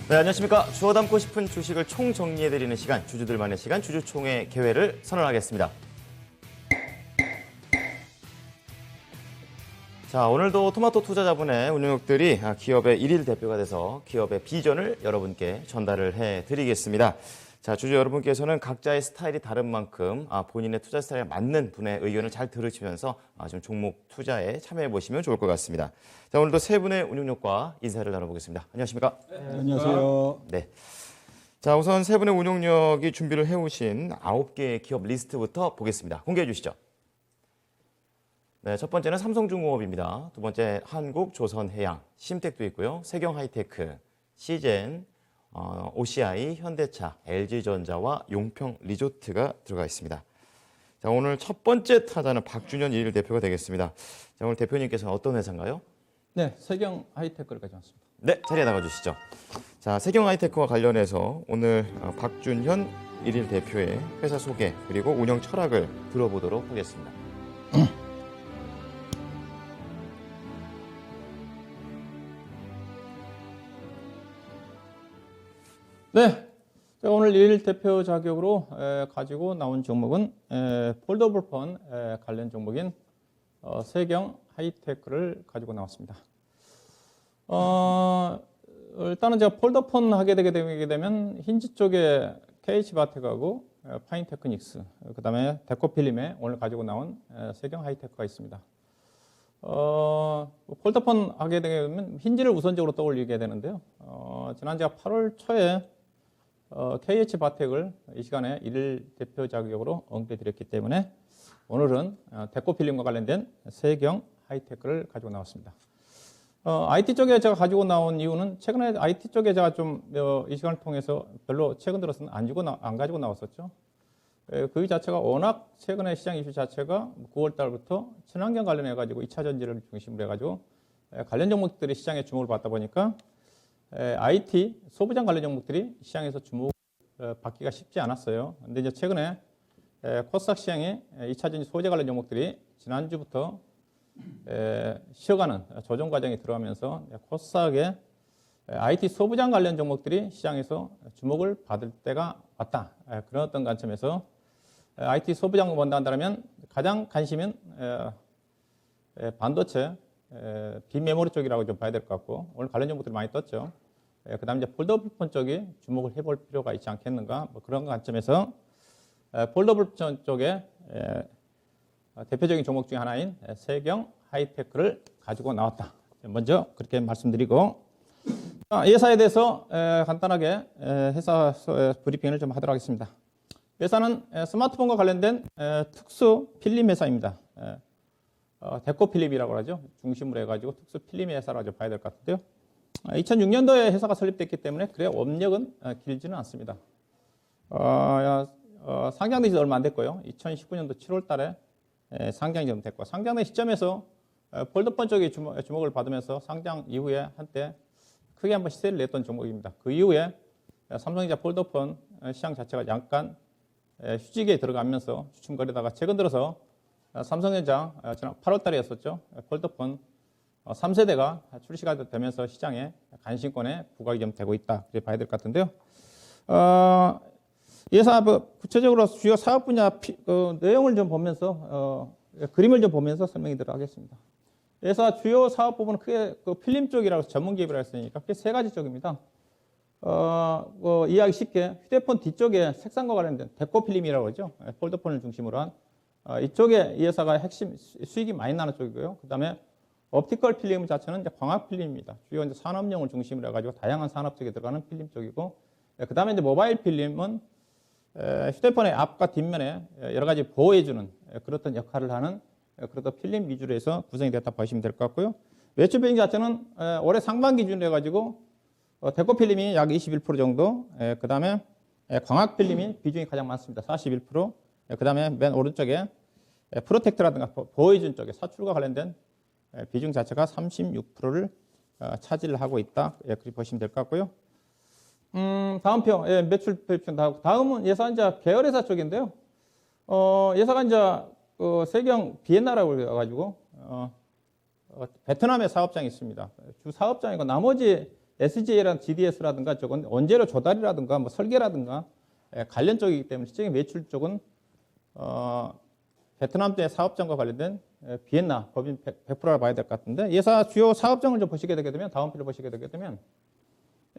네, 안녕하십니까. 주워 담고 싶은 주식을 총정리해드리는 시간, 주주들만의 시간, 주주총회 개회를 선언하겠습니다. 자, 오늘도 토마토 투자자분의 운용력들이 기업의 일일 대표가 돼서 기업의 비전을 여러분께 전달을 해드리겠습니다. 자, 주주 여러분께서는 각자의 스타일이 다른 만큼 본인의 투자 스타일에 맞는 분의 의견을 잘 들으시면서 좀 종목 투자에 참여해 보시면 좋을 것 같습니다. 자, 오늘도 세 분의 운용력과 인사를 나눠보겠습니다. 안녕하십니까? 네, 안녕하세요. 네. 자, 우선 세 분의 운용력이 준비를 해오신 9개의 기업 리스트부터 보겠습니다. 공개해 주시죠. 네, 첫 번째는 삼성중공업입니다. 두 번째 한국조선해양, 심텍도 있고요. 세경하이테크, 시젠, OCI, 현대차, LG전자와 용평리조트가 들어가 있습니다. 자, 오늘 첫 번째 타자는 박준현 일일 대표가 되겠습니다. 자, 오늘 대표님께서는 어떤 회사인가요? 네, 세경하이테크를 가져왔습니다. 네, 자리에 나가주시죠. 자, 세경하이테크와 관련해서 오늘 박준현 일일 대표의 회사 소개 그리고 운영 철학을 들어보도록 하겠습니다. 네, 제가 오늘 일일 대표 자격으로 가지고 나온 종목은 폴더블 폰 관련 종목인 세경하이테크를 가지고 나왔습니다. 일단은 제가 폴더폰 하게 되게 되면 힌지 쪽에 KH바텍하고 파인테크닉스, 그 다음에 데코필름에 오늘 가지고 나온 세경하이테크가 있습니다. 폴더폰 하게 되면 힌지를 우선적으로 떠올리게 되는데요. 지난 제가 8월 초에 KH바텍을 이 시간에 일일 대표 자격으로 언급해드렸기 때문에 오늘은 데코필름과 관련된 세경하이테크를 가지고 나왔습니다. IT 쪽에 제가 가지고 나온 이유는 최근에 IT 쪽에 제가 좀 이 시간을 통해서 별로 최근 들어서는 안 가지고 나왔었죠. 그 자체가 워낙 최근에 시장 이슈 자체가 9월 달부터 친환경 관련해 가지고 2차 전지를 중심으로 해 가지고 관련 종목들이 시장에 주목을 받다 보니까 IT 소부장 관련 종목들이 시장에서 주목을 받기가 쉽지 않았어요. 근데 이제 최근에 코스닥 시장에 2차 전지 소재 관련 종목들이 지난주부터 쉬어가는 조정 과정이 들어가면서 코스닥의 IT 소부장 관련 종목들이 시장에서 주목을 받을 때가 왔다. 그런 어떤 관점에서 IT 소부장을 본다면 가장 관심은 반도체, 빈메모리 쪽이라고 좀 봐야 될 것 같고 오늘 관련 종목들이 많이 떴죠. 그 다음에 이제 폴더블폰 쪽이 주목을 해볼 필요가 있지 않겠는가 뭐 그런 관점에서 폴더블폰 쪽에 대표적인 종목 중에 하나인 세경하이테크를 가지고 나왔다. 먼저 그렇게 말씀드리고 회사에 대해서 간단하게 회사 브리핑을 좀 하도록 하겠습니다. 회사는 스마트폰과 관련된 특수 필름 회사입니다. 데코필름이라고 하죠. 중심으로 해가지고 특수 필름 회사라고 봐야 될 것 같은데요. 2006년도에 회사가 설립됐기 때문에 그래 업력은 길지는 않습니다. 상장된 지 얼마 안 됐고요. 2019년도 7월 달에 상장이 좀 됐고 상장된 시점에서 폴더폰 쪽이 주목을 받으면서 상장 이후에 한때 크게 한번 시세를 냈던 종목입니다. 그 이후에 삼성전자 폴더폰 시장 자체가 잠깐 휴직에 들어가면서 주춤거리다가 최근 들어서 삼성전자 지난 8월 달이었었죠. 폴더폰 3세대가 출시가 되면서 시장에 관심권에 부각이 좀 되고 있다. 그렇게 봐야 될 것 같은데요. 이 회사 구체적으로 주요 사업 분야 내용을 좀 보면서 그림을 좀 보면서 설명이 들어가겠습니다. 회사 주요 사업 부분은 크게 필름 쪽이라고 전문 기업이라고 했으니까 크게 세 가지 쪽입니다. 이해하기 쉽게 휴대폰 뒤쪽에 색상과 관련된 데코필름이라고 하죠. 폴더폰을 중심으로 한 이쪽에 이 회사가 핵심 수익이 많이 나는 쪽이고요. 그 다음에 옵티컬 필름 자체는 이제 광학 필름입니다. 주요 이제 산업용을 중심으로 해가지고 다양한 산업 쪽에 들어가는 필름 쪽이고, 그 다음에 이제 모바일 필름은 휴대폰의 앞과 뒷면에 여러 가지 보호해주는 그렇던 역할을 하는 그런 필름 위주로 해서 구성이 됐다 보시면 될 것 같고요. 매출 비중 자체는 올해 상반기 기준으로 해가지고 데코필름이 약 21% 정도, 그 다음에 광학필름이 비중이 가장 많습니다. 41%, 그 다음에 맨 오른쪽에 프로텍트라든가 보호해준 쪽에 사출과 관련된 비중 자체가 36%를 차지를 하고 있다. 그렇게 보시면 될 것 같고요. 다음 표, 매출 비중 다음은 예사이자 계열회사 쪽인데요. 예사가 이제 세경 비엔나라고 해가지고 베트남에 사업장이 있습니다. 주 사업장이고 나머지 SGA라든가 GDS라든가 저건 원재료 조달이라든가 뭐 설계라든가 관련 쪽이기 때문에 실질적인 매출 쪽은 베트남 내 사업장과 관련된 비엔나 법인 100%라 봐야 될 것 같은데, 예사 주요 사업장을 좀 보시게 되게 되면, 다음 표를 보시게 되게 되면,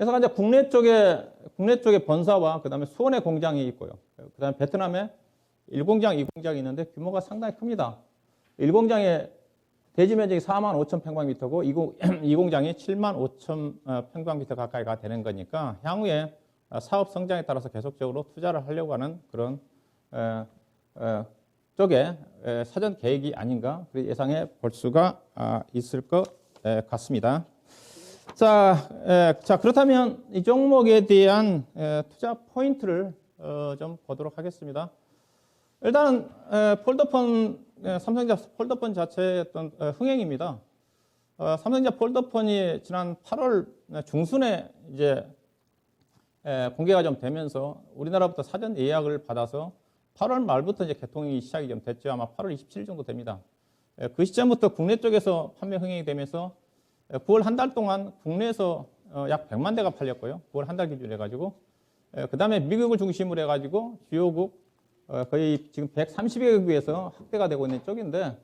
예사가 이제 국내 쪽에 본사와 그다음에 수원에 공장이 있고요. 그다음에 베트남에 1공장, 2공장이 있는데 규모가 상당히 큽니다. 1공장에 대지 면적이 4만 5천 평방미터고 2공장이 7만 5천 평방미터 가까이가 되는 거니까 향후에 사업 성장에 따라서 계속적으로 투자를 하려고 하는 그런 쪽에 사전 계획이 아닌가 예상해 볼 수가 있을 것 같습니다. 자, 그렇다면 이 종목에 대한 투자 포인트를 좀 보도록 하겠습니다. 일단은 삼성전자 폴더폰 자체의 어떤 흥행입니다. 삼성전자 폴더폰이 지난 8월 중순에 이제 공개가 좀 되면서 우리나라부터 사전 예약을 받아서 8월 말부터 이제 개통이 시작이 좀 됐죠. 아마 8월 27일 정도 됩니다. 그 시점부터 국내 쪽에서 판매 흥행이 되면서 9월 한 달 동안 국내에서 약 100만 대가 팔렸고요. 9월 한 달 기준으로 해가지고 그 다음에 미국을 중심으로 해가지고 주요국 거의 지금 130여 개국에서 확대가 되고 있는 쪽인데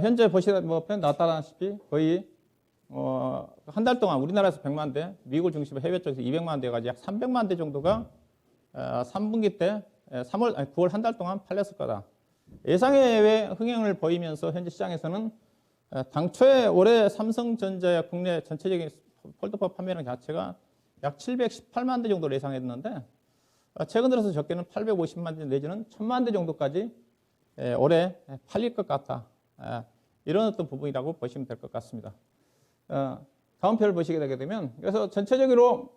현재 보시다 뭐 나타나다시피 거의 한 달 동안 우리나라에서 100만 대, 미국을 중심으로 해외 쪽에서 200만 대까지 약 300만 대 정도가 3분기 때 9월 한 달 동안 팔렸을 거다. 예상외의 흥행을 보이면서 현재 시장에서는 당초에 올해 삼성전자의 국내 전체적인 폴더폰 판매량 자체가 약 718만 대 정도를 예상했는데 최근 들어서 적게는 850만 대 내지는 1000만 대 정도까지 올해 팔릴 것 같다. 이런 어떤 부분이라고 보시면 될 것 같습니다. 다음 표를 보시게 되게 되면 그래서 전체적으로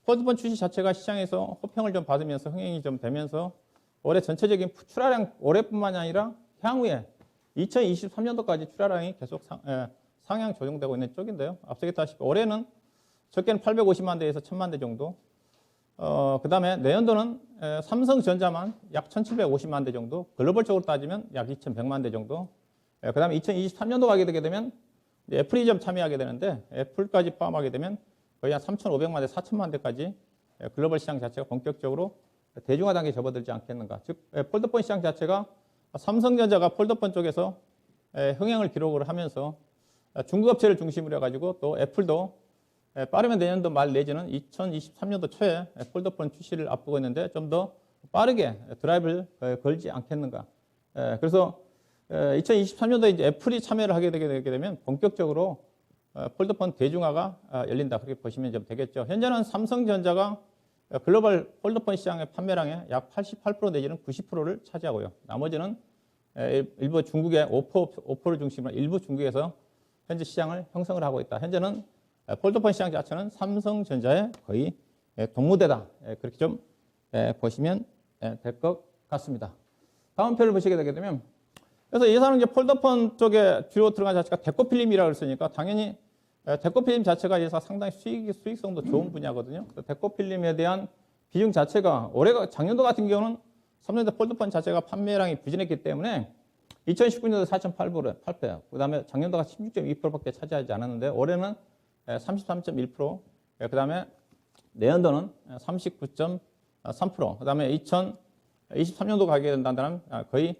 폴더폰 출시 자체가 시장에서 호평을 좀 받으면서 흥행이 좀 되면서 올해 전체적인 출하량 올해뿐만이 아니라 향후에 2023년도까지 출하량이 계속 상향 조정되고 있는 쪽인데요. 앞서 얘기했다시피 올해는 적게는 850만 대에서 1000만 대 정도. 그 다음에 내년도는 삼성전자만 약 1750만 대 정도. 글로벌적으로 따지면 약 2100만 대 정도. 그 다음에 2023년도 가게 되게 되면 애플이 좀 참여하게 되는데 애플까지 포함하게 되면 거의 한 3,500만 대, 4천만 대까지 글로벌 시장 자체가 본격적으로 대중화 단계에 접어들지 않겠는가. 즉 폴더폰 시장 자체가 삼성전자가 폴더폰 쪽에서 흥행을 기록을 하면서 중국 업체를 중심으로 해가지고 또 애플도 빠르면 내년도 말 내지는 2023년도 초에 폴더폰 출시를 앞두고 있는데 좀 더 빠르게 드라이브를 걸지 않겠는가. 그래서 2023년도에 이제 애플이 참여를 하게 되게 되면 본격적으로 폴더폰 대중화가 열린다. 그렇게 보시면 좀 되겠죠. 현재는 삼성전자가 글로벌 폴더폰 시장의 판매량의 약 88% 내지는 90%를 차지하고요. 나머지는 일부 중국의 오포를 중심으로 일부 중국에서 현재 시장을 형성을 하고 있다. 현재는 폴더폰 시장 자체는 삼성전자의 거의 동무대다. 그렇게 좀 보시면 될 것 같습니다. 다음 표를 보시게 되게 되면 그래서 예산은 이제 폴더폰 쪽에 주로 들어간 자체가 데코필름이라고 했으니까 당연히 데코필름 자체가 예사 상당히 수익성도 좋은 분야거든요. 데코필름에 대한 비중 자체가 작년도 같은 경우는 삼성전자 폴더폰 자체가 판매량이 부진했기 때문에 2019년도 4.8%, 그 다음에 작년도가 16.2%밖에 차지하지 않았는데 올해는 33.1%, 그 다음에 내년도는 39.3%, 그 다음에 2023년도 가게 된다면 거의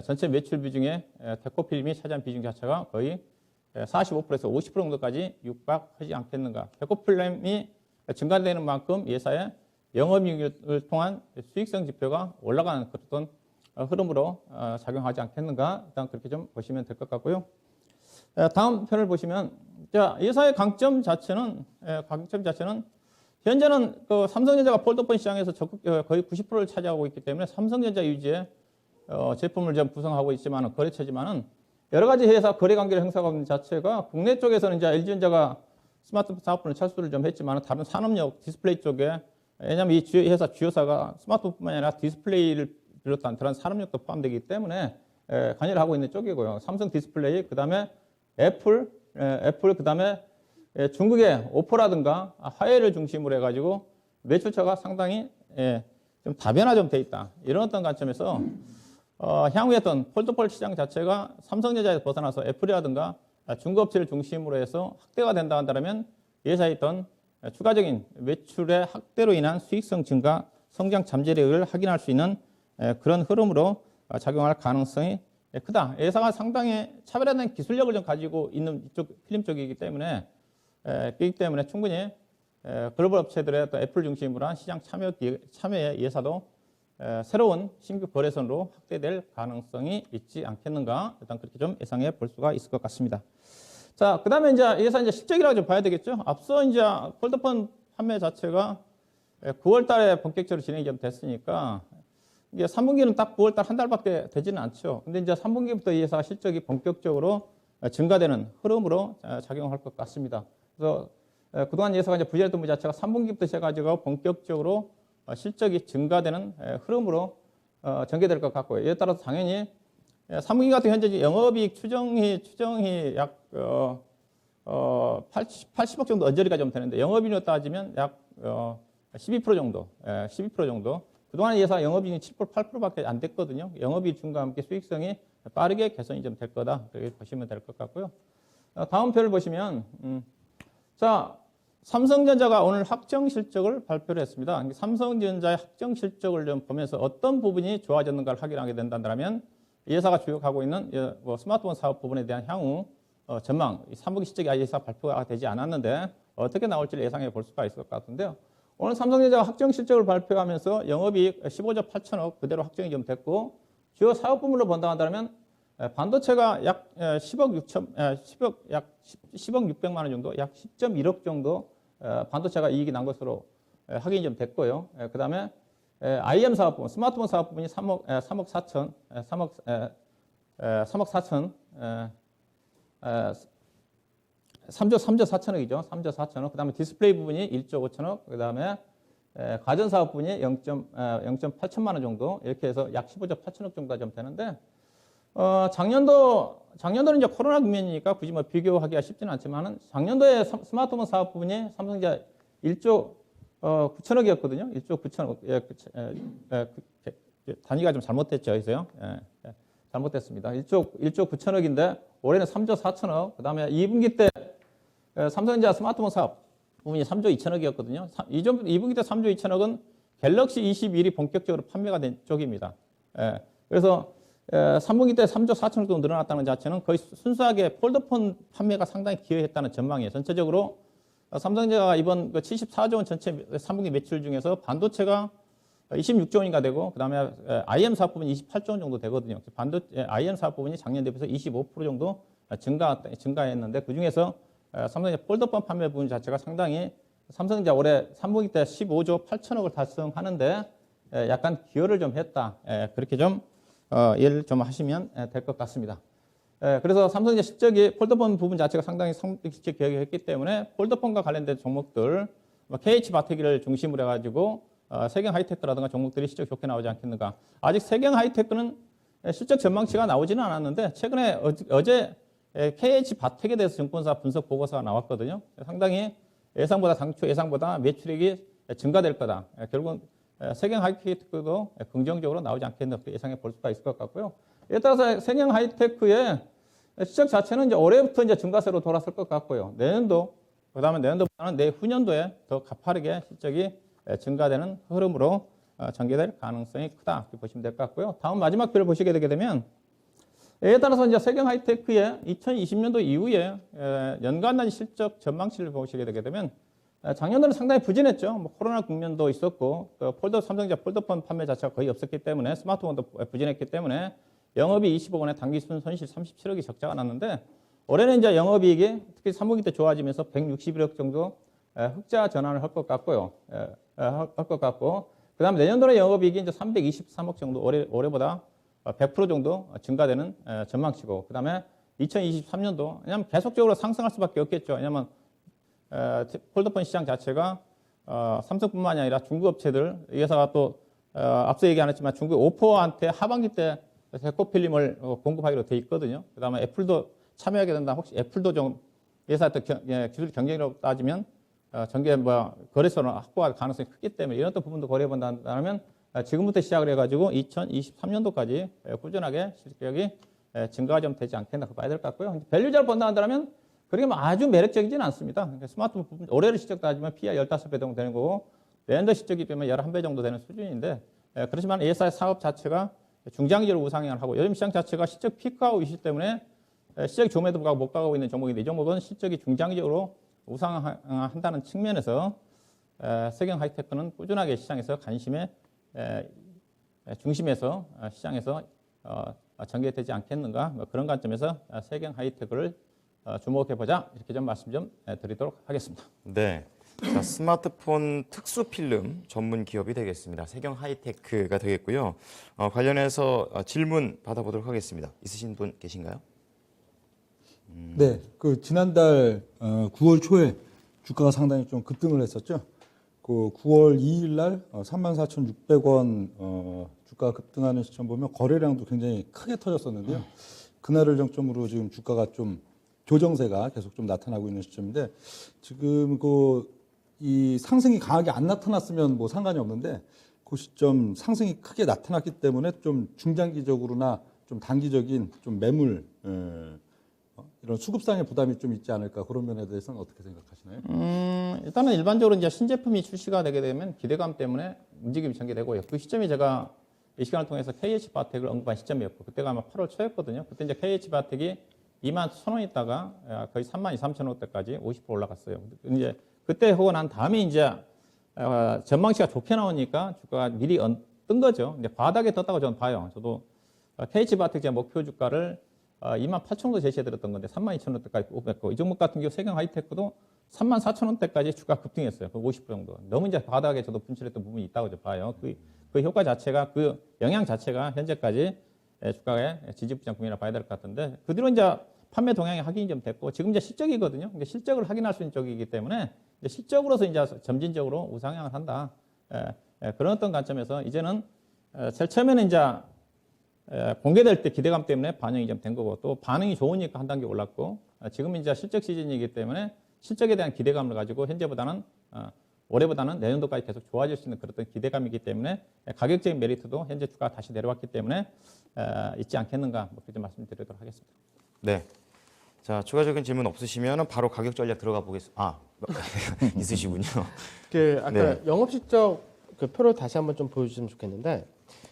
전체 매출 비중에 데코필름이 차지한 비중 자체가 거의 45%에서 50% 정도까지 육박하지 않겠는가. 데코필름이 증가되는 만큼 예사의 영업이익을 통한 수익성 지표가 올라가는 그런 흐름으로 작용하지 않겠는가. 일단 그렇게 좀 보시면 될 것 같고요. 다음 편을 보시면 예사의 강점 자체는 현재는 그 삼성전자가 폴더폰 시장에서 적극 거의 90%를 차지하고 있기 때문에 삼성전자 위주의 제품을 좀 구성하고 있지만은 거래처지만은 여러 가지 회사 거래 관계를 형성하고 있는 자체가 국내 쪽에서는 이제 LG전자가 스마트폰 사업부는 철수를 좀 했지만은 다른 산업용 디스플레이 쪽에 왜냐하면 이 회사 주요사가 스마트폰뿐만 아니라 디스플레이를 비롯한 그런 산업용도 포함되기 때문에 관여를 하고 있는 쪽이고요. 삼성 디스플레이, 그다음에 애플 그다음에 중국의 오포라든가 화웨이를 중심으로 해가지고 매출처가 상당히 좀 다변화 좀 돼 있다. 이런 어떤 관점에서 향후에 어떤 폴더폰 시장 자체가 삼성전자에서 벗어나서 애플이라든가 중국 업체를 중심으로 해서 확대가 된다 한다면 예상에 있던 추가적인 매출의 확대로 인한 수익성 증가, 성장 잠재력을 확인할 수 있는 그런 흐름으로 작용할 가능성이 크다. 예사가 상당히 차별화된 기술력을 좀 가지고 있는 이쪽 필름 쪽이기 때문에 충분히 글로벌 업체들의 또 애플 중심으로 한 시장 참여의 예사도 새로운 신규 거래선으로 확대될 가능성이 있지 않겠는가? 일단 그렇게 좀 예상해 볼 수가 있을 것 같습니다. 자, 그 다음에 이제 예산 실적이라고 좀 봐야 되겠죠? 앞서 이제 폴더폰 판매 자체가 9월 달에 본격적으로 진행이 좀 됐으니까 이게 3분기는 딱 9월 달 한 달밖에 되지는 않죠. 근데 이제 3분기부터 이 회사 실적이 본격적으로 증가되는 흐름으로 작용할 것 같습니다. 그래서 그동안 예사가 이제 부진했던 부 자체가 3분기부터 시작해가지고 본격적으로 실적이 증가되는 흐름으로 전개될 것 같고요. 이에 따라서 당연히 3분기 같은 현재 영업이익 추정이 약 80억 정도 언저리가 좀 되는데 영업이익으로 따지면 약 12% 정도, 12% 정도. 그동안 예상 영업이익이 7%, 8%밖에 안 됐거든요. 영업이익 증가와 함께 수익성이 빠르게 개선이 좀 될 거다. 그렇게 보시면 될 것 같고요. 다음 표를 보시면, 자, 삼성전자가 오늘 확정 실적을 발표를 했습니다. 삼성전자의 확정 실적을 좀 보면서 어떤 부분이 좋아졌는가를 확인하게 된다면 이 회사가 주력하고 있는 스마트폰 사업 부분에 대한 향후 전망, 3분기 실적이 아직 회사 발표가 되지 않았는데 어떻게 나올지를 예상해 볼 수가 있을 것 같은데요. 오늘 삼성전자가 확정 실적을 발표하면서 영업이익 15조 8천억 그대로 확정이 좀 됐고 주요 사업 부문으로 본다면 반도체가 약 10억 600만 원 정도, 약 10.1억 정도 반도체가 이익이 난 것으로 확인이 좀 됐고요. 그 다음에 IM 사업 부분, 스마트폰 사업 부분이 3억 4천, 3조 4천억이죠. 3조 4천억. 그 다음에 디스플레이 부분이 1조 5천억. 그 다음에 가전 사업 부분이 0.8천만 원 정도. 이렇게 해서 약 15조 8천억 정도가 좀 되는데, 작년도는 이제 코로나 국면이니까 굳이 뭐 비교하기가 쉽지는 않지만은 작년도에 스마트폰 사업 부분이 삼성전자 1조 9천억이었거든요. 1조 9천억. 단위가 좀 잘못됐죠. 그래서요. 잘못됐습니다. 1조 9천억인데 올해는 3조 4천억. 그 다음에 2분기 때 삼성전자 스마트폰 사업 부분이 3조 2천억이었거든요. 2분기 때 3조 2천억은 갤럭시 21이 본격적으로 판매가 된 쪽입니다. 그래서 3분기 때 3조 4천억 정도 늘어났다는 자체는 거의 순수하게 폴더폰 판매가 상당히 기여했다는 전망이에요. 전체적으로 삼성전자가 이번 74조 원 전체 3분기 매출 중에서 반도체가 26조 원인가 되고 그다음에 IM 사업 부분이 28조 원 정도 되거든요. IM 사업 부분이 작년 대비해서 25% 정도 증가했는데 그중에서 삼성전자 폴더폰 판매 부분 자체가 상당히 삼성전자 올해 3분기 때 15조 8천억을 달성하는데 약간 기여를 좀 했다. 그렇게 좀 이해를 좀 하시면 될 것 같습니다. 그래서 삼성전자 실적이 폴더폰 부분 자체가 상당히 성적 기여했기 때문에 폴더폰과 관련된 종목들, KH바테기를 중심으로 해가지고 세경 하이테크라든가 종목들이 실적 좋게 나오지 않겠는가. 아직 세경 하이테크는 실적 전망치가 나오지는 않았는데 최근에 어제 KH바텍에 대해서 증권사 분석 보고서가 나왔거든요. 상당히 당초 예상보다 매출액이 증가될 거다. 결국은 세경 하이테크도 긍정적으로 나오지 않겠나 예상해 볼 수가 있을 것 같고요. 이에 따라서 세경 하이테크의 실적 자체는 이제 올해부터 이제 증가세로 돌아설 것 같고요. 내년도, 그 다음에 내년도보다는 내후년도에 더 가파르게 실적이 증가되는 흐름으로 전개될 가능성이 크다. 이렇게 보시면 될 것 같고요. 다음 마지막 표를 보시게 되게 되면 이에 따라서 이제 세경 하이테크의 2020년도 이후에 연간 단 실적 전망치를 보시게 되게 되면 작년도는 상당히 부진했죠. 뭐 코로나 국면도 있었고 삼성전자 폴더폰 판매 자체가 거의 없었기 때문에 스마트폰도 부진했기 때문에 영업이 20억 원에 단기 손실 37억이 적자가 났는데 올해는 이제 영업이익이 특히 3분기 때 좋아지면서 161억 정도 흑자 전환을 할 것 같고요. 할 것 같고 그다음에 내년도는 영업이익이 이제 323억 정도 올해보다 100% 정도 증가되는 전망치고 그다음에 2023년도 왜냐하면 계속적으로 상승할 수밖에 없겠죠. 왜냐하면 폴더폰 시장 자체가 삼성뿐만이 아니라 중국 업체들 이 회사가 또 앞서 얘기 안 했지만 중국 오포한테 하반기 때 데코필름을 공급하기로 돼 있거든요. 그다음에 애플도 참여하게 된다. 혹시 애플도 좀 회사 또 기술 경쟁력으로 따지면 전개 거래소는 확보할 가능성이 크기 때문에 이런 또 부분도 고려해 본다면 지금부터 시작을 해가지고 2023년도까지 꾸준하게 실적이 증가가 좀 되지 않겠나 봐야 될 것 같고요. 밸류자를 본다면 그렇게 뭐 아주 매력적이지는 않습니다. 그러니까 스마트폰 부분 올해로 시적 따지면 PER 15배 정도 되는 거고 내년도 시적이 빼면 11배 정도 되는 수준인데 그렇지만 ESR 사업 자체가 중장기적으로 우상향을 하고 요즘 시장 자체가 실적 피크하고 있기 때문에 실적이 좋음에도 불구하고 못 가고 있는 종목인데 이 종목은 실적이 중장기적으로 우상향한다는 측면에서 세경 하이테크는 꾸준하게 시장에서 관심의 중심에서 시장에서 전개되지 않겠는가 뭐 그런 관점에서 세경 하이테크를 주목해보자 이렇게 좀 말씀 좀 드리도록 하겠습니다. 네. 자, 스마트폰 특수 필름 전문 기업이 되겠습니다. 세경 하이테크가 되겠고요. 관련해서 질문 받아보도록 하겠습니다. 있으신 분 계신가요? 네, 그 지난달 9월 초에 주가가 상당히 좀 급등을 했었죠. 그 9월 2일 날 34,600원 주가가 급등하는 시점 보면 거래량도 굉장히 크게 터졌었는데요. 그날을 정점으로 지금 주가가 좀 조정세가 계속 좀 나타나고 있는 시점인데 지금 이 상승이 강하게 안 나타났으면 뭐 상관이 없는데 그 시점 상승이 크게 나타났기 때문에 좀 중장기적으로나 좀 단기적인 좀 매물 이런 수급상의 부담이 좀 있지 않을까 그런 면에 대해서는 어떻게 생각하시나요? 일단은 일반적으로 이제 신제품이 출시가 되게 되면 기대감 때문에 움직임이 전개되고요. 그 시점이 제가 이 시간을 통해서 KH바텍을 언급한 시점이었고 그때가 아마 8월 초였거든요. 그때 이제 KH바텍이 21,000원 있다가 거의 32,300원대까지 50% 올라갔어요. 이제 그때 하고 난 다음에 이제 전망치가 좋게 나오니까 주가가 미리 뜬 거죠. 이제 바닥에 떴다고 저는 봐요. 저도 KH바텍 제 목표 주가를 28,000원도 제시해드렸던 건데 32,000원대까지 뽑았고 이 종목 같은 경우 세경 하이테크도 34,000원대까지 주가 급등했어요. 그 50% 정도. 너무 이제 바닥에 저도 분출했던 부분이 있다고 저 봐요. 그 효과 자체가 그 영향 자체가 현재까지 주가의 지지부장 국면이라 봐야 될 것 같은데 그 뒤로 이제 판매 동향이 확인이 좀 됐고 지금 이제 실적이거든요. 근데 실적을 확인할 수 있는 쪽이기 때문에 이제 실적으로서 이제 점진적으로 우상향을 한다. 그런 어떤 관점에서 이제는 제일 처음에는 이제 공개될 때 기대감 때문에 반영이 좀 된 거고 또 반응이 좋으니까 한 단계 올랐고 지금은 이제 실적 시즌이기 때문에 실적에 대한 기대감을 가지고 현재보다는 올해보다는 내년도까지 계속 좋아질 수 있는 그런 기대감이기 때문에 가격적인 메리트도 현재 주가가 다시 내려왔기 때문에 있지 않겠는가 뭐 그렇게 말씀드리도록 하겠습니다. 네. 자, 추가적인 질문 없으시면 바로 가격 전략 들어가 보겠습니다. 있으시군요. 그 아까 네. 영업 실적 그 표를 다시 한번 좀 보여주시면 좋겠는데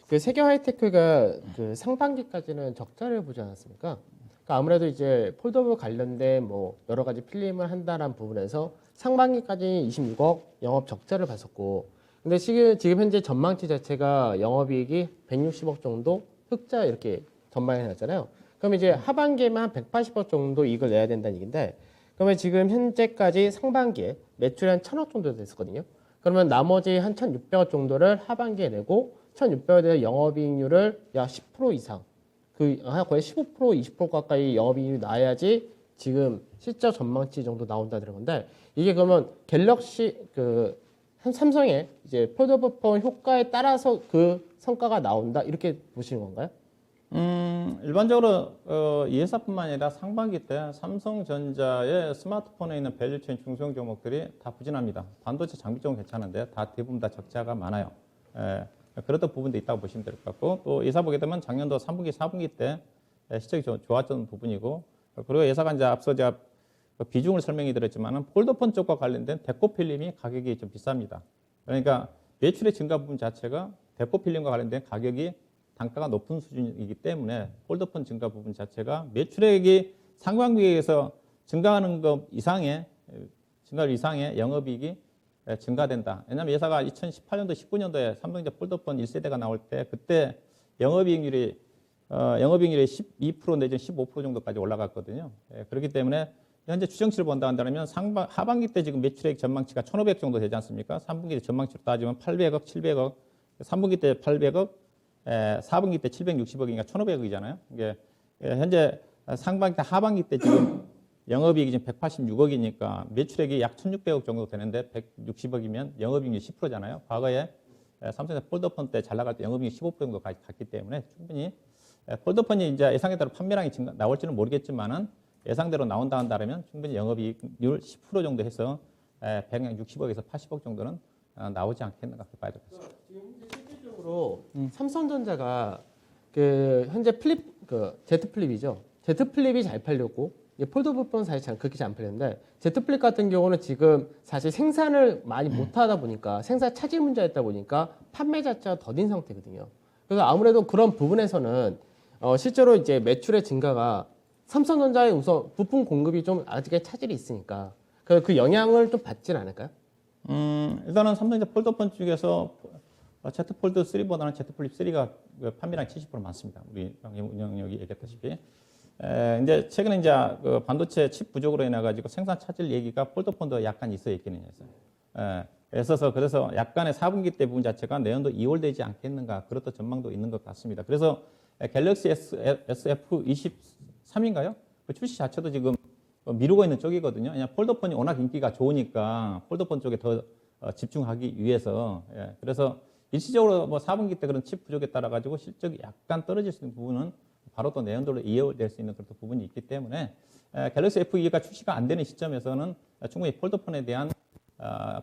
그 세경 하이테크가 그 상반기까지는 적자를 보지 않았습니까? 그러니까 아무래도 이제 폴더블 관련된 뭐 여러 가지 필름을 한다는 부분에서 상반기까지 26억 영업 적자를 봤었고, 근데 지금 현재 전망치 자체가 영업이익이 160억 정도 흑자 이렇게 전망이 나잖아요. 그럼 이제 하반기에만 한 180억 정도 이익을 내야 된다는 얘기인데, 그러면 지금 현재까지 상반기에 매출이 한 1,000억 정도 됐었거든요. 그러면 나머지 한 1,600억 정도를 하반기에 내고 1,600억에 대한 영업이익률을 약 10% 이상, 거의 15%, 20% 가까이 영업이익률이 나야지 지금 실적 전망치 정도 나온다는 건데, 이게 그러면 갤럭시 삼성의 이제 폴더블 효과에 따라서 그 성과가 나온다 이렇게 보시는 건가요? 일반적으로 이 회사뿐만 아니라 상반기 때 삼성전자의 스마트폰에 있는 밸류체인 중소형 종목들이 다 부진합니다. 반도체 장비 쪽은 괜찮은데 대부분 다 적자가 많아요. 그랬던 부분도 있다고 보시면 될 것 같고 또 예사 보게 되면 작년도 3분기, 4분기 때 실적이 좋았던 부분이고 그리고 예사가 이제 앞서 제가 비중을 설명해 드렸지만은 폴더폰 쪽과 관련된 데코필름이 가격이 좀 비쌉니다. 그러니까 매출의 증가 부분 자체가 데코필름과 관련된 가격이 단가가 높은 수준이기 때문에 폴더폰 증가 부분 자체가 매출액이 상반기에서 증가하는 것 이상의 영업이익이 증가된다. 왜냐하면 예사가 2018년도, 19년도에 삼성전자 폴더폰 1세대가 나올 때 그때 영업이익률이 12% 내지는 15% 정도까지 올라갔거든요. 그렇기 때문에 현재 추정치를 본다 한다면 하반기 때 지금 매출액 전망치가 1,500 정도 되지 않습니까? 3분기 전망치로 따지면 800억, 700억, 3분기 때 800억, 4분기 때 760억이니까 1,500억이잖아요. 이게 현재 상반기 때 하반기 때 지금 영업이익이 지금 186억이니까 매출액이 약 1,600억 정도 되는데 160억이면 영업이익이 10%잖아요. 과거에 삼성전자 폴더폰 때 잘 나갈 때 영업이익이 15% 정도까지 갔기 때문에 충분히 폴더폰이 이제 예상에 따라 판매량이 나올지는 모르겠지만은 예상대로 나온다 한다면 충분히 영업이익률 10% 정도 해서 160억에서 80억 정도는 나오지 않겠는가 그렇게 봐야 될 것 같습니다. 지금 현재 실질적으로 삼성전자가 현재 Z 플립이죠. Z 플립이 잘 팔렸고 이제 폴더블폰은 사실 그렇게 잘 안 팔리는데 제트플립 같은 경우는 지금 사실 생산을 많이 못하다 보니까 생산 차질 문제가 있다 보니까 판매 자체가 더딘 상태거든요. 그래서 아무래도 그런 부분에서는 실제로 이제 매출의 증가가 삼성전자의 우선 부품 공급이 좀 아직까지 차질이 있으니까 그 영향을 좀 받지는 않을까요? 일단은 삼성전자 폴더폰 쪽에서 Z 폴드 3보다는 Z 플립 3가 판매량이 70% 많습니다. 우리 운영력이 얘기했다시피. 이제 최근에 이제 그 반도체 칩 부족으로 인해 가지고 생산 차질 얘기가 폴더폰도 약간 있어 있기는 했어요. 그래서 약간의 4분기 때 부분 자체가 내년도 2월 되지 않겠는가 그렇다 전망도 있는 것 같습니다. 그래서 갤럭시 SF23인가요? 그 출시 자체도 지금 미루고 있는 쪽이거든요. 그냥 폴더폰이 워낙 인기가 좋으니까 폴더폰 쪽에 더 집중하기 위해서 그래서 일시적으로 뭐 4분기 때 그런 칩 부족에 따라 가지고 실적이 약간 떨어질 수 있는 부분은 바로 또 내년도로 이어될 수 있는 그런 부분이 있기 때문에 갤럭시 F2가 출시가 안 되는 시점에서는 충분히 폴더폰에 대한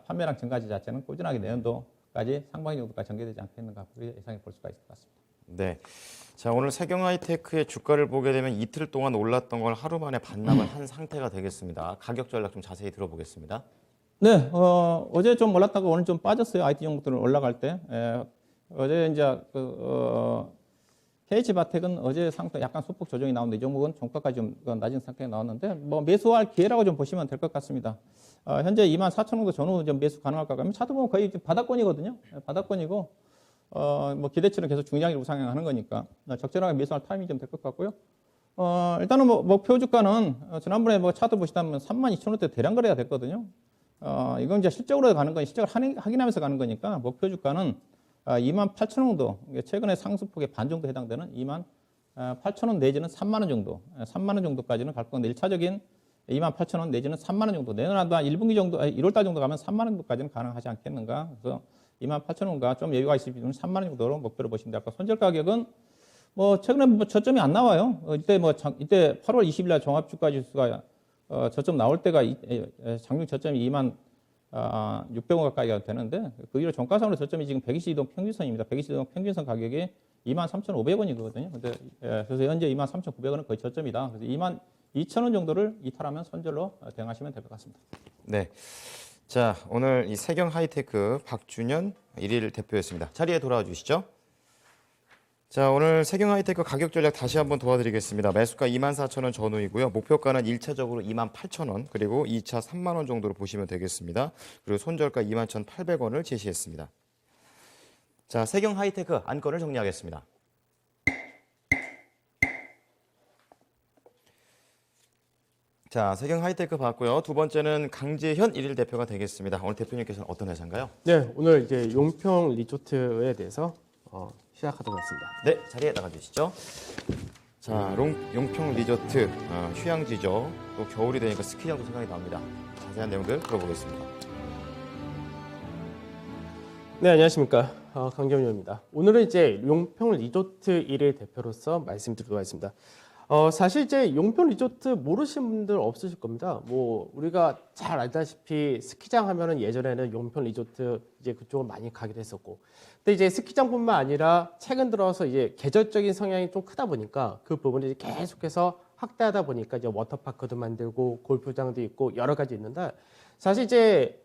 판매량 증가지 자체는 꾸준하게 내년도까지 상반기 정도까지 전개되지 않겠는가 그렇게 예상해 볼 수가 있을 것 같습니다. 네. 자, 오늘 세경하이테크의 주가를 보게 되면 이틀 동안 올랐던 걸 하루 만에 반납을 한 상태가 되겠습니다. 가격 전략 좀 자세히 들어보겠습니다. 네, 어제 좀 올랐다가 오늘 좀 빠졌어요. IT 종목들은 올라갈 때. 어제 이제 KH바텍은 어제 상태 약간 소폭 조정이 나오는데 이 종목은 종가까지 좀 낮은 상태가 나왔는데 뭐 매수할 기회라고 좀 보시면 될 것 같습니다. 현재 24,000원도 전후 좀 매수 가능할까 하면 차트 보면 거의 바닥권이거든요. 바닥권이고 뭐 기대치는 계속 중장기로 우상향하는 거니까 적절하게 매수할 타이밍이 좀 될 것 같고요. 일단은 뭐 목표 주가는 지난번에 뭐 차트 보시다면 32,000원대 대량 거래가 됐거든요. 이건 이제 실적으로 가는 건 실적을 확인하면서 가는 거니까 목표 주가는 28,000원 정도, 최근에 상승폭의 반 정도 해당되는 28,000원 내지는 3만 원 정도, 3만 원 정도까지는 갈 건데 1차적인 28,000원 내지는 3만 원 정도, 내년 한 1분기 정도, 1월 달 정도 가면 3만 원 정도까지는 가능하지 않겠는가. 그래서 28,000원과 좀 여유가 있을 비는 3만 원 정도로 목표로 보시면 될 것 같고, 손절 가격은 뭐 최근에 뭐 저점이 안 나와요. 이때 8월 20일 날 종합주가 지수가 저점 나올 때가 장중 저점이 26,600원 가까이가 되는데 그 이후로 종가상으로 저점이 지금 120이동 평균선입니다. 120이동 평균선 가격이 23,500원이거든요. 근데 그래서 현재 23,900원은 거의 저점이다. 그래서 22,000원 정도를 이탈하면 손절로 대응하시면 될 것 같습니다. 네. 자, 오늘 이 세경하이테크 박준현 1일 대표였습니다. 자리에 돌아와 주시죠. 자, 오늘 세경하이테크 가격 전략 다시 한번 도와드리겠습니다. 매수가 24,000원 전후이고요. 목표가는 1차적으로 28,000원, 그리고 2차 3만 원 정도로 보시면 되겠습니다. 그리고 손절가 21,800원을 제시했습니다. 자, 세경하이테크 안건을 정리하겠습니다. 자, 세경하이테크 봤고요. 두 번째는 강재현 1일 대표가 되겠습니다. 오늘 대표님께서는 어떤 회사인가요? 네, 오늘 이제 용평 리조트에 대해서 시작하도록 하겠습니다. 네, 자리에 나가주시죠. 자, 용평 리조트 휴양지죠. 또 겨울이 되니까 스키장도 생각이 납니다. 자세한 내용들 들어보겠습니다. 네, 안녕하십니까. 강경윤입니다. 오늘은 이제 용평 리조트 1일 대표로서 말씀드리도록 하겠습니다. 사실 이제 용평 리조트 모르시는 분들 없으실 겁니다. 뭐 우리가 잘 알다시피 스키장 하면은 예전에는 용평 리조트 이제 그쪽을 많이 가기도 했었고, 근데 이제 스키장뿐만 아니라 최근 들어서 이제 계절적인 성향이 좀 크다 보니까 그 부분이 계속해서 확대하다 보니까 이제 워터파크도 만들고 골프장도 있고 여러 가지 있는데, 사실 이제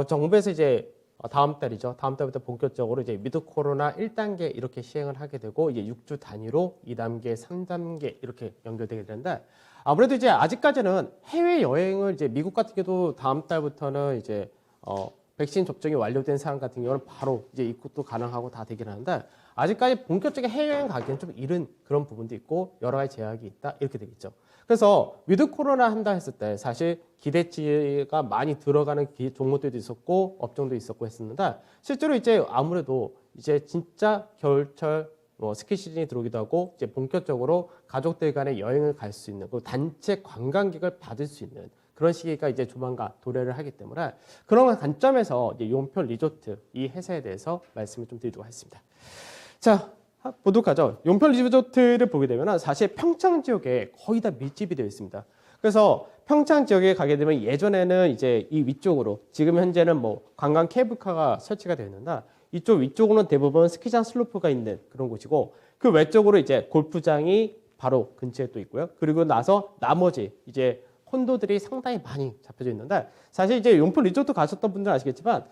정부에서 이제 다음 달이죠. 다음 달부터 본격적으로 이제 위드 코로나 1단계 이렇게 시행을 하게 되고 이제 6주 단위로 2단계, 3단계 이렇게 연결되게 되는데, 아무래도 이제 아직까지는 해외 여행을 이제 미국 같은 경우도 다음 달부터는 이제 백신 접종이 완료된 사람 같은 경우는 바로 이제 입국도 가능하고 다 되긴 하는데, 아직까지 본격적인 해외여행 가기엔 좀 이른 그런 부분도 있고 여러 가지 제약이 있다 이렇게 되겠죠. 그래서 위드 코로나 한다 했을 때 사실 기대치가 많이 들어가는 종목들도 있었고 업종도 있었고 했었는데, 실제로 이제 아무래도 이제 진짜 겨울철 스키 시즌이 들어오기도 하고 이제 본격적으로 가족들 간의 여행을 갈 수 있는, 그 단체 관광객을 받을 수 있는 그런 시기가 이제 조만간 도래를 하기 때문에, 그런 관점에서 이제 용평 리조트 이 회사에 대해서 말씀을 좀 드리도록 하겠습니다. 자, 보도록 하죠. 용평 리조트를 보게 되면 사실 평창 지역에 거의 다 밀집이 되어 있습니다. 그래서 평창 지역에 가게 되면 예전에는 이제 이 위쪽으로, 지금 현재는 뭐 관광 케이블카가 설치가 되어 있는데, 이쪽 위쪽으로는 대부분 스키장 슬로프가 있는 그런 곳이고, 그 외쪽으로 이제 골프장이 바로 근처에 또 있고요. 그리고 나서 나머지 이제 콘도들이 상당히 많이 잡혀져 있는데 사실 이제 용품 리조트 가셨던 분들은 아시겠지만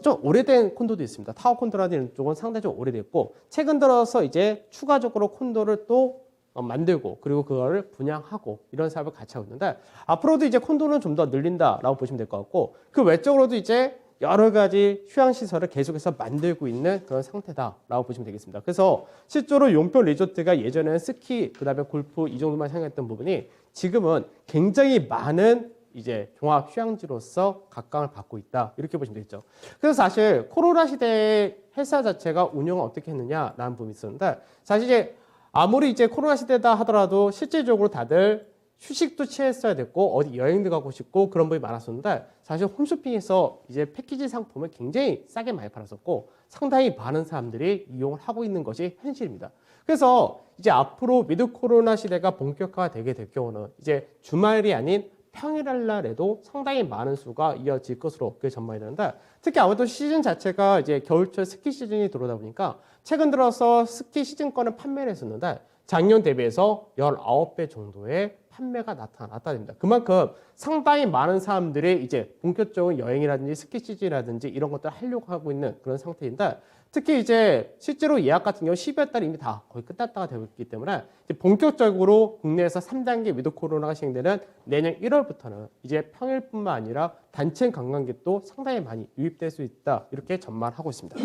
좀 오래된 콘도도 있습니다. 타워 콘도라는 쪽은 상당히 좀 오래됐고 최근 들어서 이제 추가적으로 콘도를 또 만들고 그리고 그거를 분양하고 이런 사업을 같이 하고 있는데 앞으로도 이제 콘도는 좀 더 늘린다라고 보시면 될 것 같고 그 외적으로도 이제 여러 가지 휴양시설을 계속해서 만들고 있는 그런 상태다라고 보시면 되겠습니다. 그래서 실제로 용평 리조트가 예전에는 스키, 그 다음에 골프 이 정도만 생각했던 부분이 지금은 굉장히 많은 이제 종합 휴양지로서 각광을 받고 있다. 이렇게 보시면 되겠죠. 그래서 사실 코로나 시대에 회사 자체가 운영을 어떻게 했느냐라는 부분이 있었는데 사실 이제 아무리 이제 코로나 시대다 하더라도 실질적으로 다들 휴식도 취했어야 됐고 어디 여행도 가고 싶고 그런 부분이 많았었는데 사실 홈쇼핑에서 이제 패키지 상품을 굉장히 싸게 많이 팔았었고 상당히 많은 사람들이 이용을 하고 있는 것이 현실입니다. 그래서 이제 앞으로 미드 코로나 시대가 본격화되게 될 경우는 이제 주말이 아닌 평일날 날에도 상당히 많은 수가 이어질 것으로 전망이 되는데 특히 아무래도 시즌 자체가 이제 겨울철 스키 시즌이 들어오다 보니까 최근 들어서 스키 시즌권을 판매를 했었는데 작년 대비해서 19배 정도의 판매가 나타났다 됩니다. 그만큼 상당히 많은 사람들이 이제 본격적인 여행이라든지 스키 시즌이라든지 이런 것들을 하려고 하고 있는 그런 상태인데 특히 이제 실제로 예약 같은 경우 12월 달에 이미 다 거의 끝났다가 되고 있기 때문에 이제 본격적으로 국내에서 3단계 위드 코로나가 시행되는 내년 1월부터는 이제 평일뿐만 아니라 단체 관광객도 상당히 많이 유입될 수 있다 이렇게 전망을 하고 있습니다.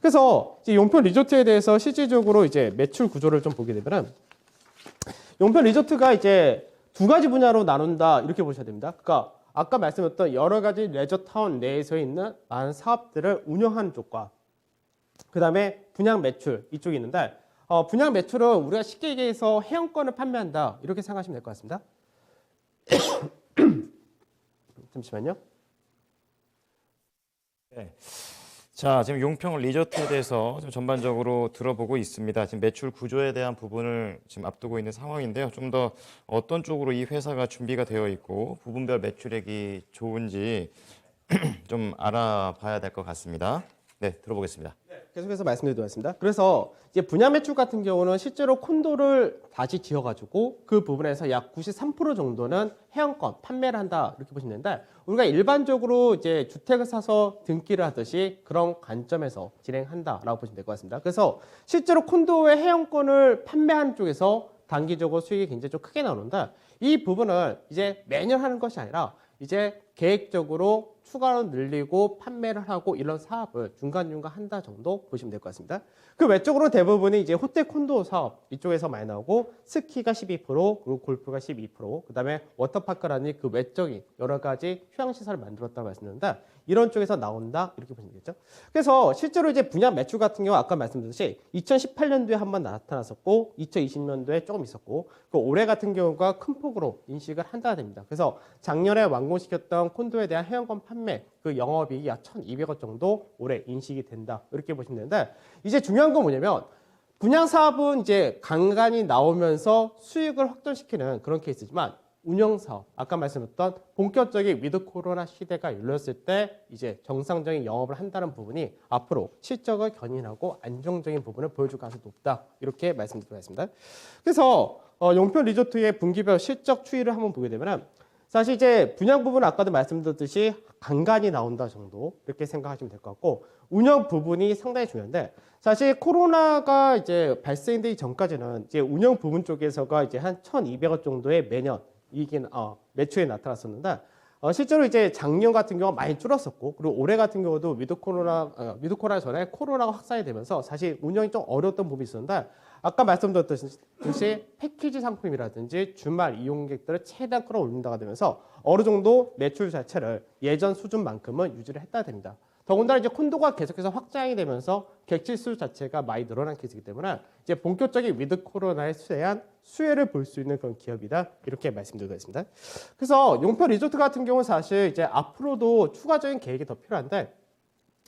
그래서 이제 용평 리조트에 대해서 실질적으로 이제 매출 구조를 좀 보게 되면은 용평 리조트가 이제 두 가지 분야로 나눈다 이렇게 보셔야 됩니다. 그러니까 아까 말씀드렸던 여러 가지 레저 타운 내에서 있는 많은 사업들을 운영하는 쪽과 그 다음에 분양 매출 이쪽이 있는데 분양 매출은 우리가 쉽게 얘기해서 회원권을 판매한다 이렇게 생각하시면 될 것 같습니다. 잠시만요. 네. 자, 지금 용평 리조트에 대해서 좀 전반적으로 들어보고 있습니다. 지금 매출 구조에 대한 부분을 지금 앞두고 있는 상황인데요. 좀 더 어떤 쪽으로 이 회사가 준비가 되어 있고 부분별 매출액이 좋은지 좀 알아봐야 될 것 같습니다. 네, 들어보겠습니다. 계속해서 말씀드리도록 하겠습니다. 그래서 이제 분양 매출 같은 경우는 실제로 콘도를 다시 지어가지고 그 부분에서 약 93% 정도는 회원권 판매를 한다 이렇게 보시면 되는데 우리가 일반적으로 이제 주택을 사서 등기를 하듯이 그런 관점에서 진행한다라고 보시면 될 것 같습니다. 그래서 실제로 콘도의 회원권을 판매하는 쪽에서 단기적으로 수익이 굉장히 좀 크게 나오는데 이 부분을 이제 매년 하는 것이 아니라 이제 계획적으로 추가로 늘리고 판매를 하고 이런 사업을 중간중간 한다 정도 보시면 될 것 같습니다. 그 외적으로 대부분이 이제 호텔 콘도 사업 이쪽에서 많이 나오고 스키가 12% 그리고 골프가 12% 그다음에 워터파크라는 그 외적인 여러 가지 휴양시설을 만들었다고 말씀드렸는데 이런 쪽에서 나온다 이렇게 보시면 되겠죠. 그래서 실제로 이제 분양 매출 같은 경우 아까 말씀드렸듯이 2018년도에 한번 나타났었고 2020년도에 조금 있었고 그 올해 같은 경우가 큰 폭으로 인식을 한다 됩니다. 그래서 작년에 완공시켰던 콘도에 대한 회원권 판매 그 영업이익이 약 1,200억 정도 올해 인식이 된다 이렇게 보시면 되는데 이제 중요한 건 뭐냐면 분양 사업은 이제 간간히 나오면서 수익을 확정시키는 그런 케이스지만 운영 사업, 아까 말씀드렸던 본격적인 위드 코로나 시대가 열렸을 때 이제 정상적인 영업을 한다는 부분이 앞으로 실적을 견인하고 안정적인 부분을 보여줄 가능성이 높다 이렇게 말씀드리겠습니다. 그래서 용평 리조트의 분기별 실적 추이를 한번 보게 되면 사실 이제 분양 부분은 아까도 말씀드렸듯이 간간히 나온다 정도 이렇게 생각하시면 될 것 같고 운영 부분이 상당히 중요한데 사실 코로나가 이제 발생되기 전까지는 이제 운영 부분 쪽에서가 이제 한 1,200억 정도의 매년 이익이 매출이 나타났었는데 실제로 이제 작년 같은 경우 많이 줄었었고 그리고 올해 같은 경우도 위드 코로나 전에 코로나가 확산이 되면서 사실 운영이 좀 어려웠던 부분이 있었는데 아까 말씀드렸듯이 패키지 상품이라든지 주말 이용객들을 최대한 끌어올린다가 되면서 어느 정도 매출 자체를 예전 수준만큼은 유지를 했다 됩니다. 더군다나 이제 콘도가 계속해서 확장이 되면서 객실 수 자체가 많이 늘어난 케이스이기 때문에 이제 본격적인 위드 코로나에 대한 수혜를 볼 수 있는 그런 기업이다 이렇게 말씀드리고 있습니다. 그래서 용평 리조트 같은 경우는 사실 이제 앞으로도 추가적인 계획이 더 필요한데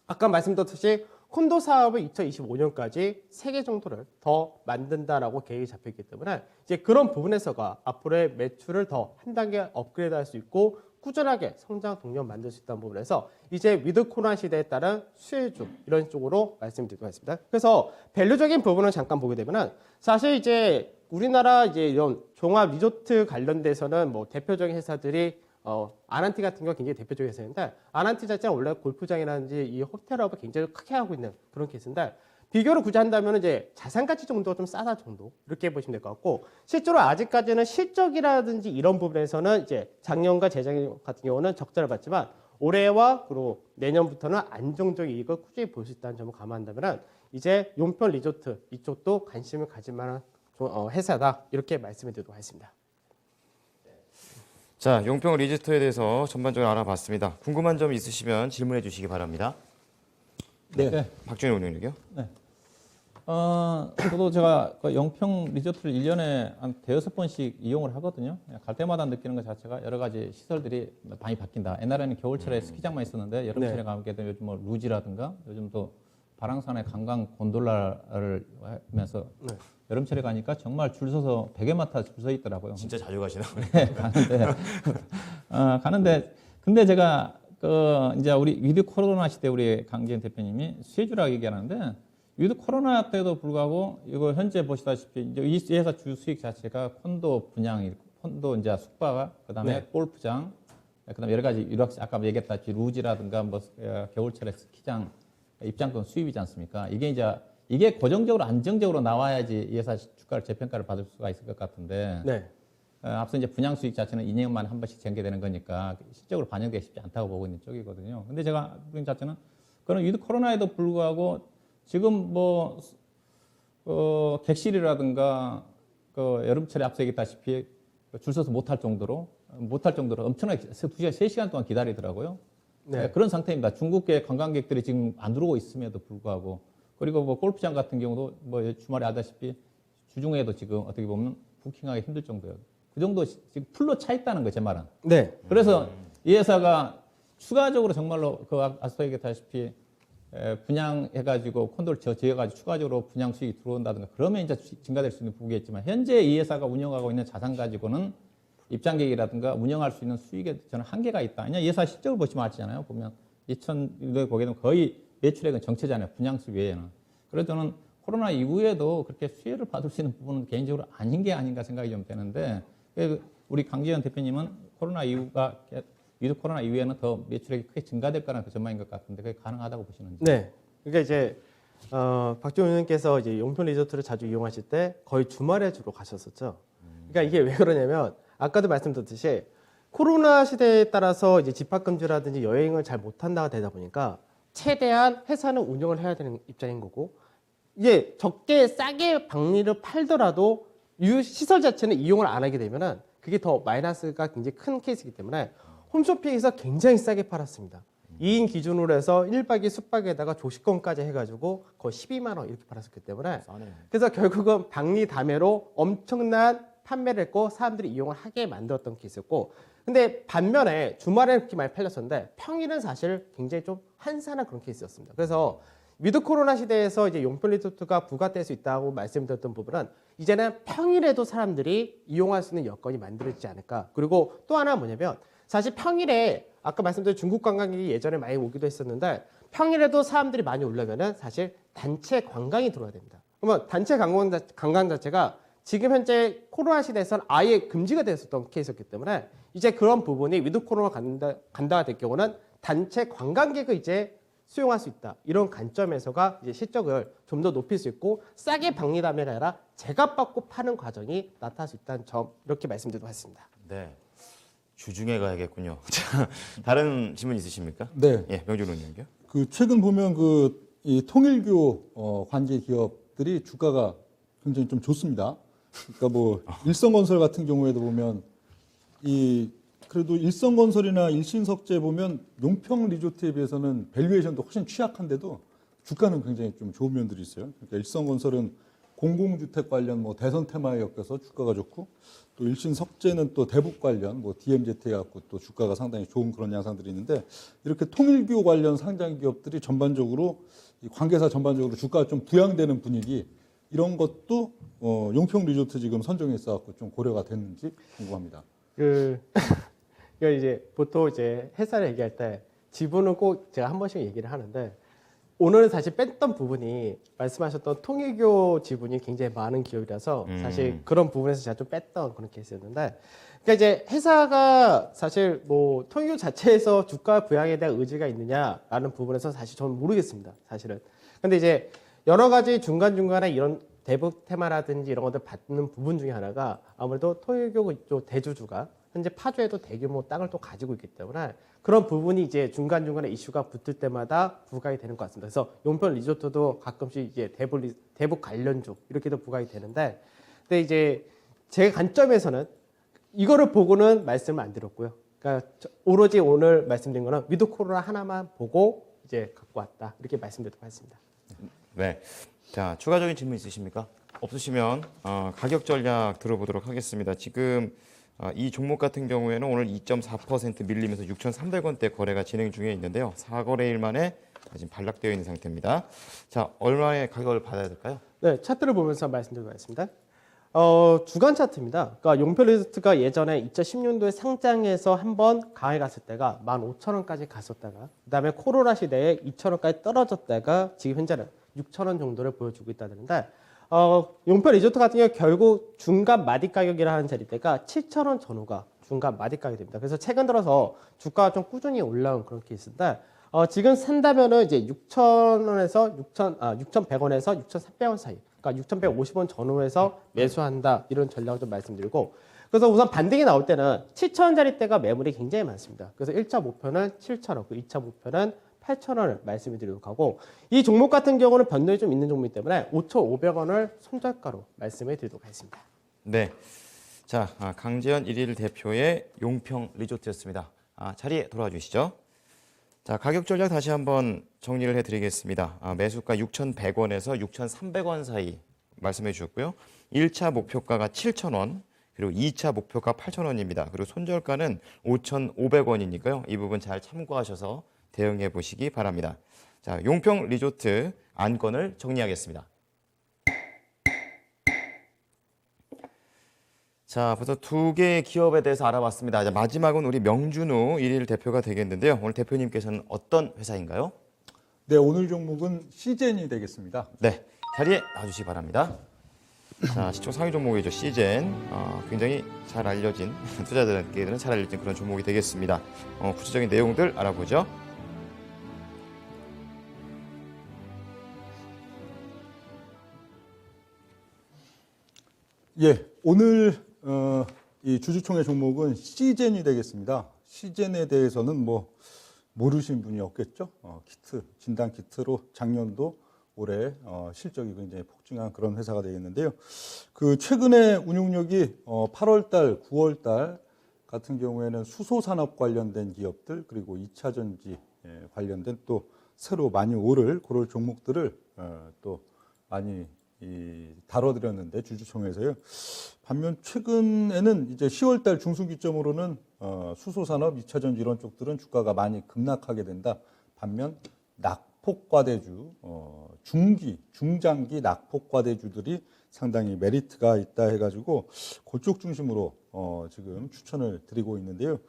아까 말씀드렸듯이 콘도 사업을 2025년까지 3개 정도를 더 만든다라고 계획이 잡혔기 때문에 이제 그런 부분에서가 앞으로의 매출을 더 한 단계 업그레이드할 수 있고 꾸준하게 성장 동력 만들 수 있다는 부분에서 이제 위드 코로나 시대에 따른 수혜주 이런 쪽으로 말씀드리도록 하겠습니다. 그래서 밸류적인 부분을 잠깐 보게 되면은 사실 이제 우리나라 이제 이런 종합 리조트 관련돼서는 뭐 대표적인 회사들이 아난티 같은 경우가 굉장히 대표적인 회사인데 아난티 자체는 원래 골프장이라든지 이 호텔업을 굉장히 크게 하고 있는 그런 케이스인데 비교를 굳이 한다면 이제 자산 가치 정도가 좀 싸다 정도 이렇게 보시면 될 것 같고 실제로 아직까지는 실적이라든지 이런 부분에서는 이제 작년과 재작년 같은 경우는 적자를 봤지만 올해와 그리고 내년부터는 안정적인 이익을 꾸준히 볼 수 있다는 점을 감안한다면 이제 용평 리조트 이쪽도 관심을 가질 만한 회사다 이렇게 말씀을 드리도록 하겠습니다. 자, 용평 리조트에 대해서 전반적으로 알아봤습니다. 궁금한 점 있으시면 질문해 주시기 바랍니다. 네. 박준희 운영님요. 네. 저도 제가 그 영평 리조트를 1년에 한 대여섯 번씩 이용을 하거든요. 갈 때마다 느끼는 것 자체가 여러 가지 시설들이 많이 바뀐다. 옛날에는 겨울철에 스키장만 있었는데 여름철에 네. 가게 되면 요즘 뭐 루지라든가 요즘 또 바랑산에 관광 곤돌라를 하면서 네. 여름철에 가니까 정말 줄 서서 베개마타 줄 서 있더라고요. 진짜 자주 가시나? 네, 가는데 근데 제가 그 이제 우리 위드 코로나 시대 우리 강지현 대표님이 수혜주라고 얘기하는데 위드 코로나 때도 불구하고 이거 현재 보시다시피 이제 이 회사 주 수익 자체가 콘도 분양, 콘도 이제 숙박, 그다음에 네. 골프장, 그다음에 여러 가지 유락시 아까 얘기했다시피 루지라든가 뭐 겨울철에 스키장 입장권 수입이지 않습니까? 이게 고정적으로 안정적으로 나와야지 이 회사 주가를 재평가를 받을 수가 있을 것 같은데 네. 앞서 이제 분양 수익 자체는 2년만에 한 번씩 전개되는 거니까 실적으로 반영되기 쉽지 않다고 보고 있는 쪽이거든요. 근데 제가 그 자체는 그런 위드 코로나에도 불구하고 지금 뭐 객실이라든가 그 여름철에 앞서 얘기했다시피 줄 서서 못할 정도로 엄청나게 2시간, 3시간 동안 기다리더라고요. 네. 그런 상태입니다. 중국계 관광객들이 지금 안 들어오고 있음에도 불구하고 그리고 뭐 골프장 같은 경우도 뭐 주말에 하다시피 주중에도 지금 어떻게 보면 부킹하기 힘들 정도예요. 그 정도 지금 풀로 차 있다는 거예요, 제 말은. 네. 그래서 이 회사가 추가적으로 정말로 그 앞서 얘기했다시피 분양해가지고 콘도를 지어가지고 추가적으로 분양 수익이 들어온다든가 그러면 이제 증가될 수 있는 부분이겠지만 현재 이 회사가 운영하고 있는 자산 가지고는 입장객이라든가 운영할 수 있는 수익에 저는 한계가 있다. 그냥 이 회사 실적을 보시면 알잖아요. 보면 2000년도에 보게 되면 거의 매출액은 정체잖아요. 분양수 외에는. 그래서 저는 코로나 이후에도 그렇게 수혜를 받을 수 있는 부분은 개인적으로 아닌 게 아닌가 생각이 좀 되는데 우리 강지현 대표님은 코로나 이후가 위드 코로나 이후에는 더 매출액이 크게 증가될 거라는 그 전망인 것 같은데 그게 가능하다고 보시는지? 네. 그러니까 이제 박지원 의원님께서 이제 용평 리조트를 자주 이용하실 때 거의 주말에 주로 가셨었죠. 그러니까 이게 왜 그러냐면 아까도 말씀드렸듯이 코로나 시대에 따라서 이제 집합 금지라든지 여행을 잘 못한다가 되다 보니까 최대한 회사는 운영을 해야 되는 입장인 거고 이게 적게 싸게 방리를 팔더라도 이 시설 자체는 이용을 안 하게 되면은 그게 더 마이너스가 굉장히 큰 케이스이기 때문에 홈쇼핑에서 굉장히 싸게 팔았습니다. 2인 기준으로 해서 1박 2일 숙박에다가 조식권까지 해가지고 거의 12만 원 이렇게 팔았었기 때문에 싸네. 그래서 결국은 방리 다매로 엄청난 판매를 했고 사람들이 이용을 하게 만들었던 케이스였고 근데 반면에 주말에는 그렇게 많이 팔렸었는데 평일은 사실 굉장히 좀 한산한 그런 케이스였습니다. 그래서 위드 코로나 시대에서 이제 용평 리조트가 부각될 수 있다고 말씀드렸던 부분은 이제는 평일에도 사람들이 이용할 수 있는 여건이 만들어지지 않을까. 그리고 또 하나 뭐냐면 사실 평일에 아까 말씀드린 중국 관광객이 예전에 많이 오기도 했었는데 평일에도 사람들이 많이 오려면은 사실 단체 관광이 들어야 됩니다. 그러면 단체 관광 자체가 지금 현재 코로나 시대에서는 아예 금지가 되었었던 케이스였기 때문에 이제 그런 부분이 위드 코로나 간다가 될 경우는 단체 관광객을 이제 수용할 수 있다. 이런 관점에서가 이제 실적을 좀 더 높일 수 있고 싸게 방리담회가 아니라 제값받고 파는 과정이 나타날 수 있다는 점 이렇게 말씀드리도록 하겠습니다. 네. 주중에 가야겠군요. 자, 다른 질문 있으십니까? 네. 예, 명준 의원님요. 그 최근 보면 이 통일교 관계 기업들이 주가가 굉장히 좀 좋습니다. 그러니까 뭐 일성건설 같은 경우에도 보면 그래도 일성건설이나 일신석재 보면 용평 리조트에 비해서는 밸류에이션도 훨씬 취약한데도 주가는 굉장히 좀 좋은 면들이 있어요. 그러니까 일성건설은 공공주택 관련 뭐 대선 테마에 엮여서 주가가 좋고 또 일신석재는 또 대북 관련 뭐 DMZ 해갖고 또 주가가 상당히 좋은 그런 양상들이 있는데 이렇게 통일교 관련 상장 기업들이 전반적으로 이 관계사 전반적으로 주가가 좀 부양되는 분위기 이런 것도 용평 리조트 지금 선정해 있어갖고 좀 고려가 됐는지 궁금합니다. 그러니까 이제 보통 이제 회사를 얘기할 때 지분은 꼭 제가 한 번씩 얘기를 하는데 오늘은 사실 뺐던 부분이 말씀하셨던 통일교 지분이 굉장히 많은 기업이라서 사실 그런 부분에서 제가 좀 뺐던 그런 케이스였는데 그러니까 이제 회사가 사실 뭐 통일교 자체에서 주가 부양에 대한 의지가 있느냐라는 부분에서 사실 저는 모르겠습니다. 사실은. 근데 이제 여러 가지 중간중간에 이런 대북 테마라든지 이런 것들 받는 부분 중에 하나가 아무래도 통일교 이쪽 대주주가 현재 파주에도 대규모 땅을 또 가지고 있기 때문에 그런 부분이 이제 중간중간에 이슈가 붙을 때마다 부각이 되는 것 같습니다. 그래서 용평 리조트도 가끔씩 이제 대북 관련주 이렇게도 부각이 되는데 근데 이제 제 관점에서는 이거를 보고는 말씀을 안 드렸고요. 그러니까 오로지 오늘 말씀드린 거는 위드 코로나 하나만 보고 이제 갖고 왔다. 이렇게 말씀드리도록 하겠습니다. 네. 자, 추가적인 질문 있으십니까? 없으시면 가격 전략 들어보도록 하겠습니다. 지금 이 종목 같은 경우에는 오늘 2.4% 밀리면서 6,300원대 거래가 진행 중에 있는데요. 4거래일 만에 지금 반락되어 있는 상태입니다. 자, 얼마의 가격을 받아야 될까요? 네, 차트를 보면서 말씀드리도록 하겠습니다. 주간 차트입니다. 그러니까 용평 리조트가 예전에 2010년도에 상장해서 한번 강해 갔을 때가 15,000원까지 갔었다가 그다음에 코로나 시대에 2,000원까지 떨어졌다가 지금 현재는 6,000원 정도를 보여주고 있다는데 용평 리조트 같은 경우 결국 중간 마디 가격이라는 자리대가 7,000원 전후가 중간 마디 가격이 됩니다. 그래서 최근 들어서 주가가 좀 꾸준히 올라온 그런 케이스인데 지금 산다면은 이제 6,000원에서 6,100원에서 6,300원 사이, 그러니까 6,150원 전후에서 매수한다 이런 전략을 좀 말씀드리고, 그래서 우선 반등이 나올 때는 7,000원짜리대가 매물이 굉장히 많습니다. 그래서 1차 목표는 7,000원, 2차 목표는 8,000원을 말씀을 드리도록 하고, 이 종목 같은 경우는 변동이 좀 있는 종목이기 때문에 5,500원을 손절가로 말씀을 드리도록 하겠습니다. 네. 자, 강재현 1일 대표의 용평 리조트였습니다. 자리에 돌아와 주시죠. 자, 가격 전략 다시 한번 정리를 해드리겠습니다. 매수가 6,100원에서 6,300원 사이 말씀해 주셨고요. 1차 목표가가 7,000원, 그리고 2차 목표가 8,000원입니다. 그리고 손절가는 5,500원이니까요. 이 부분 잘 참고하셔서 대응해 보시기 바랍니다. 자, 용평 리조트 안건을 정리하겠습니다. 자, 벌써 두 개의 기업에 대해서 알아봤습니다. 이제 마지막은 우리 명준우 1일 대표가 되겠는데요. 오늘 대표님께서는 어떤 회사인가요? 네, 오늘 종목은 시젠이 되겠습니다. 네, 자리에 나와주시기 바랍니다. 자, 시총 상위 종목이죠. 시젠. 굉장히 잘 알려진, 투자자들께는 잘 알려진 그런 종목이 되겠습니다. 구체적인 내용들 알아보죠. 예, 오늘 이 주주총회 종목은 시젠이 되겠습니다. 시젠에 대해서는 뭐 모르신 분이 없겠죠. 키트, 진단 키트로 작년도 올해 실적이 굉장히 폭증한 그런 회사가 되겠는데요. 그 최근에 운용력이 8월달, 9월달 같은 경우에는 수소 산업 관련된 기업들 그리고 2차 전지 관련된 또 새로 많이 오를 그럴 종목들을 또 많이 다뤄드렸는데 주주총회에서요. 반면 최근에는 이제 10월달 중순 기점으로는 수소산업, 2차전지 이런 쪽들은 주가가 많이 급락하게 된다. 반면 낙폭과대주, 중장기 낙폭과대주들이 상당히 메리트가 있다 해가지고 그쪽 중심으로 지금 추천을 드리고 있는데요.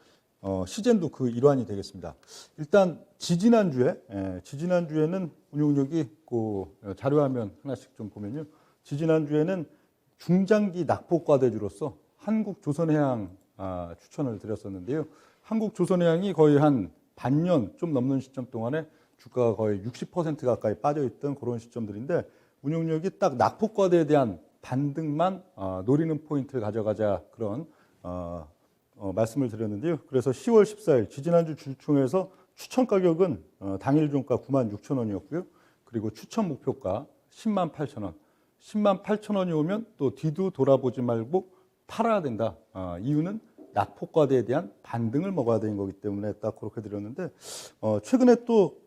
시젠도 그 일환이 되겠습니다. 일단 지지난주에는 운용력이 그 자료화면 하나씩 좀 보면요. 지지난주에는 중장기 낙폭과대주로서 한국조선해양 추천을 드렸었는데요. 한국조선해양이 거의 한 반년 좀 넘는 시점 동안에 주가가 거의 60% 가까이 빠져있던 그런 시점들인데 운용력이 딱 낙폭과대에 대한 반등만 노리는 포인트를 가져가자 그런 말씀을 드렸는데요. 그래서 10월 14일 지지난주 주총에서 추천 가격은 당일 종가 96,000원이었고요. 그리고 추천 목표가 108,000원. 108,000원이 오면 또 뒤도 돌아보지 말고 팔아야 된다. 이유는 낙폭과대에 대한 반등을 먹어야 되는 거기 때문에 딱 그렇게 드렸는데 최근에 또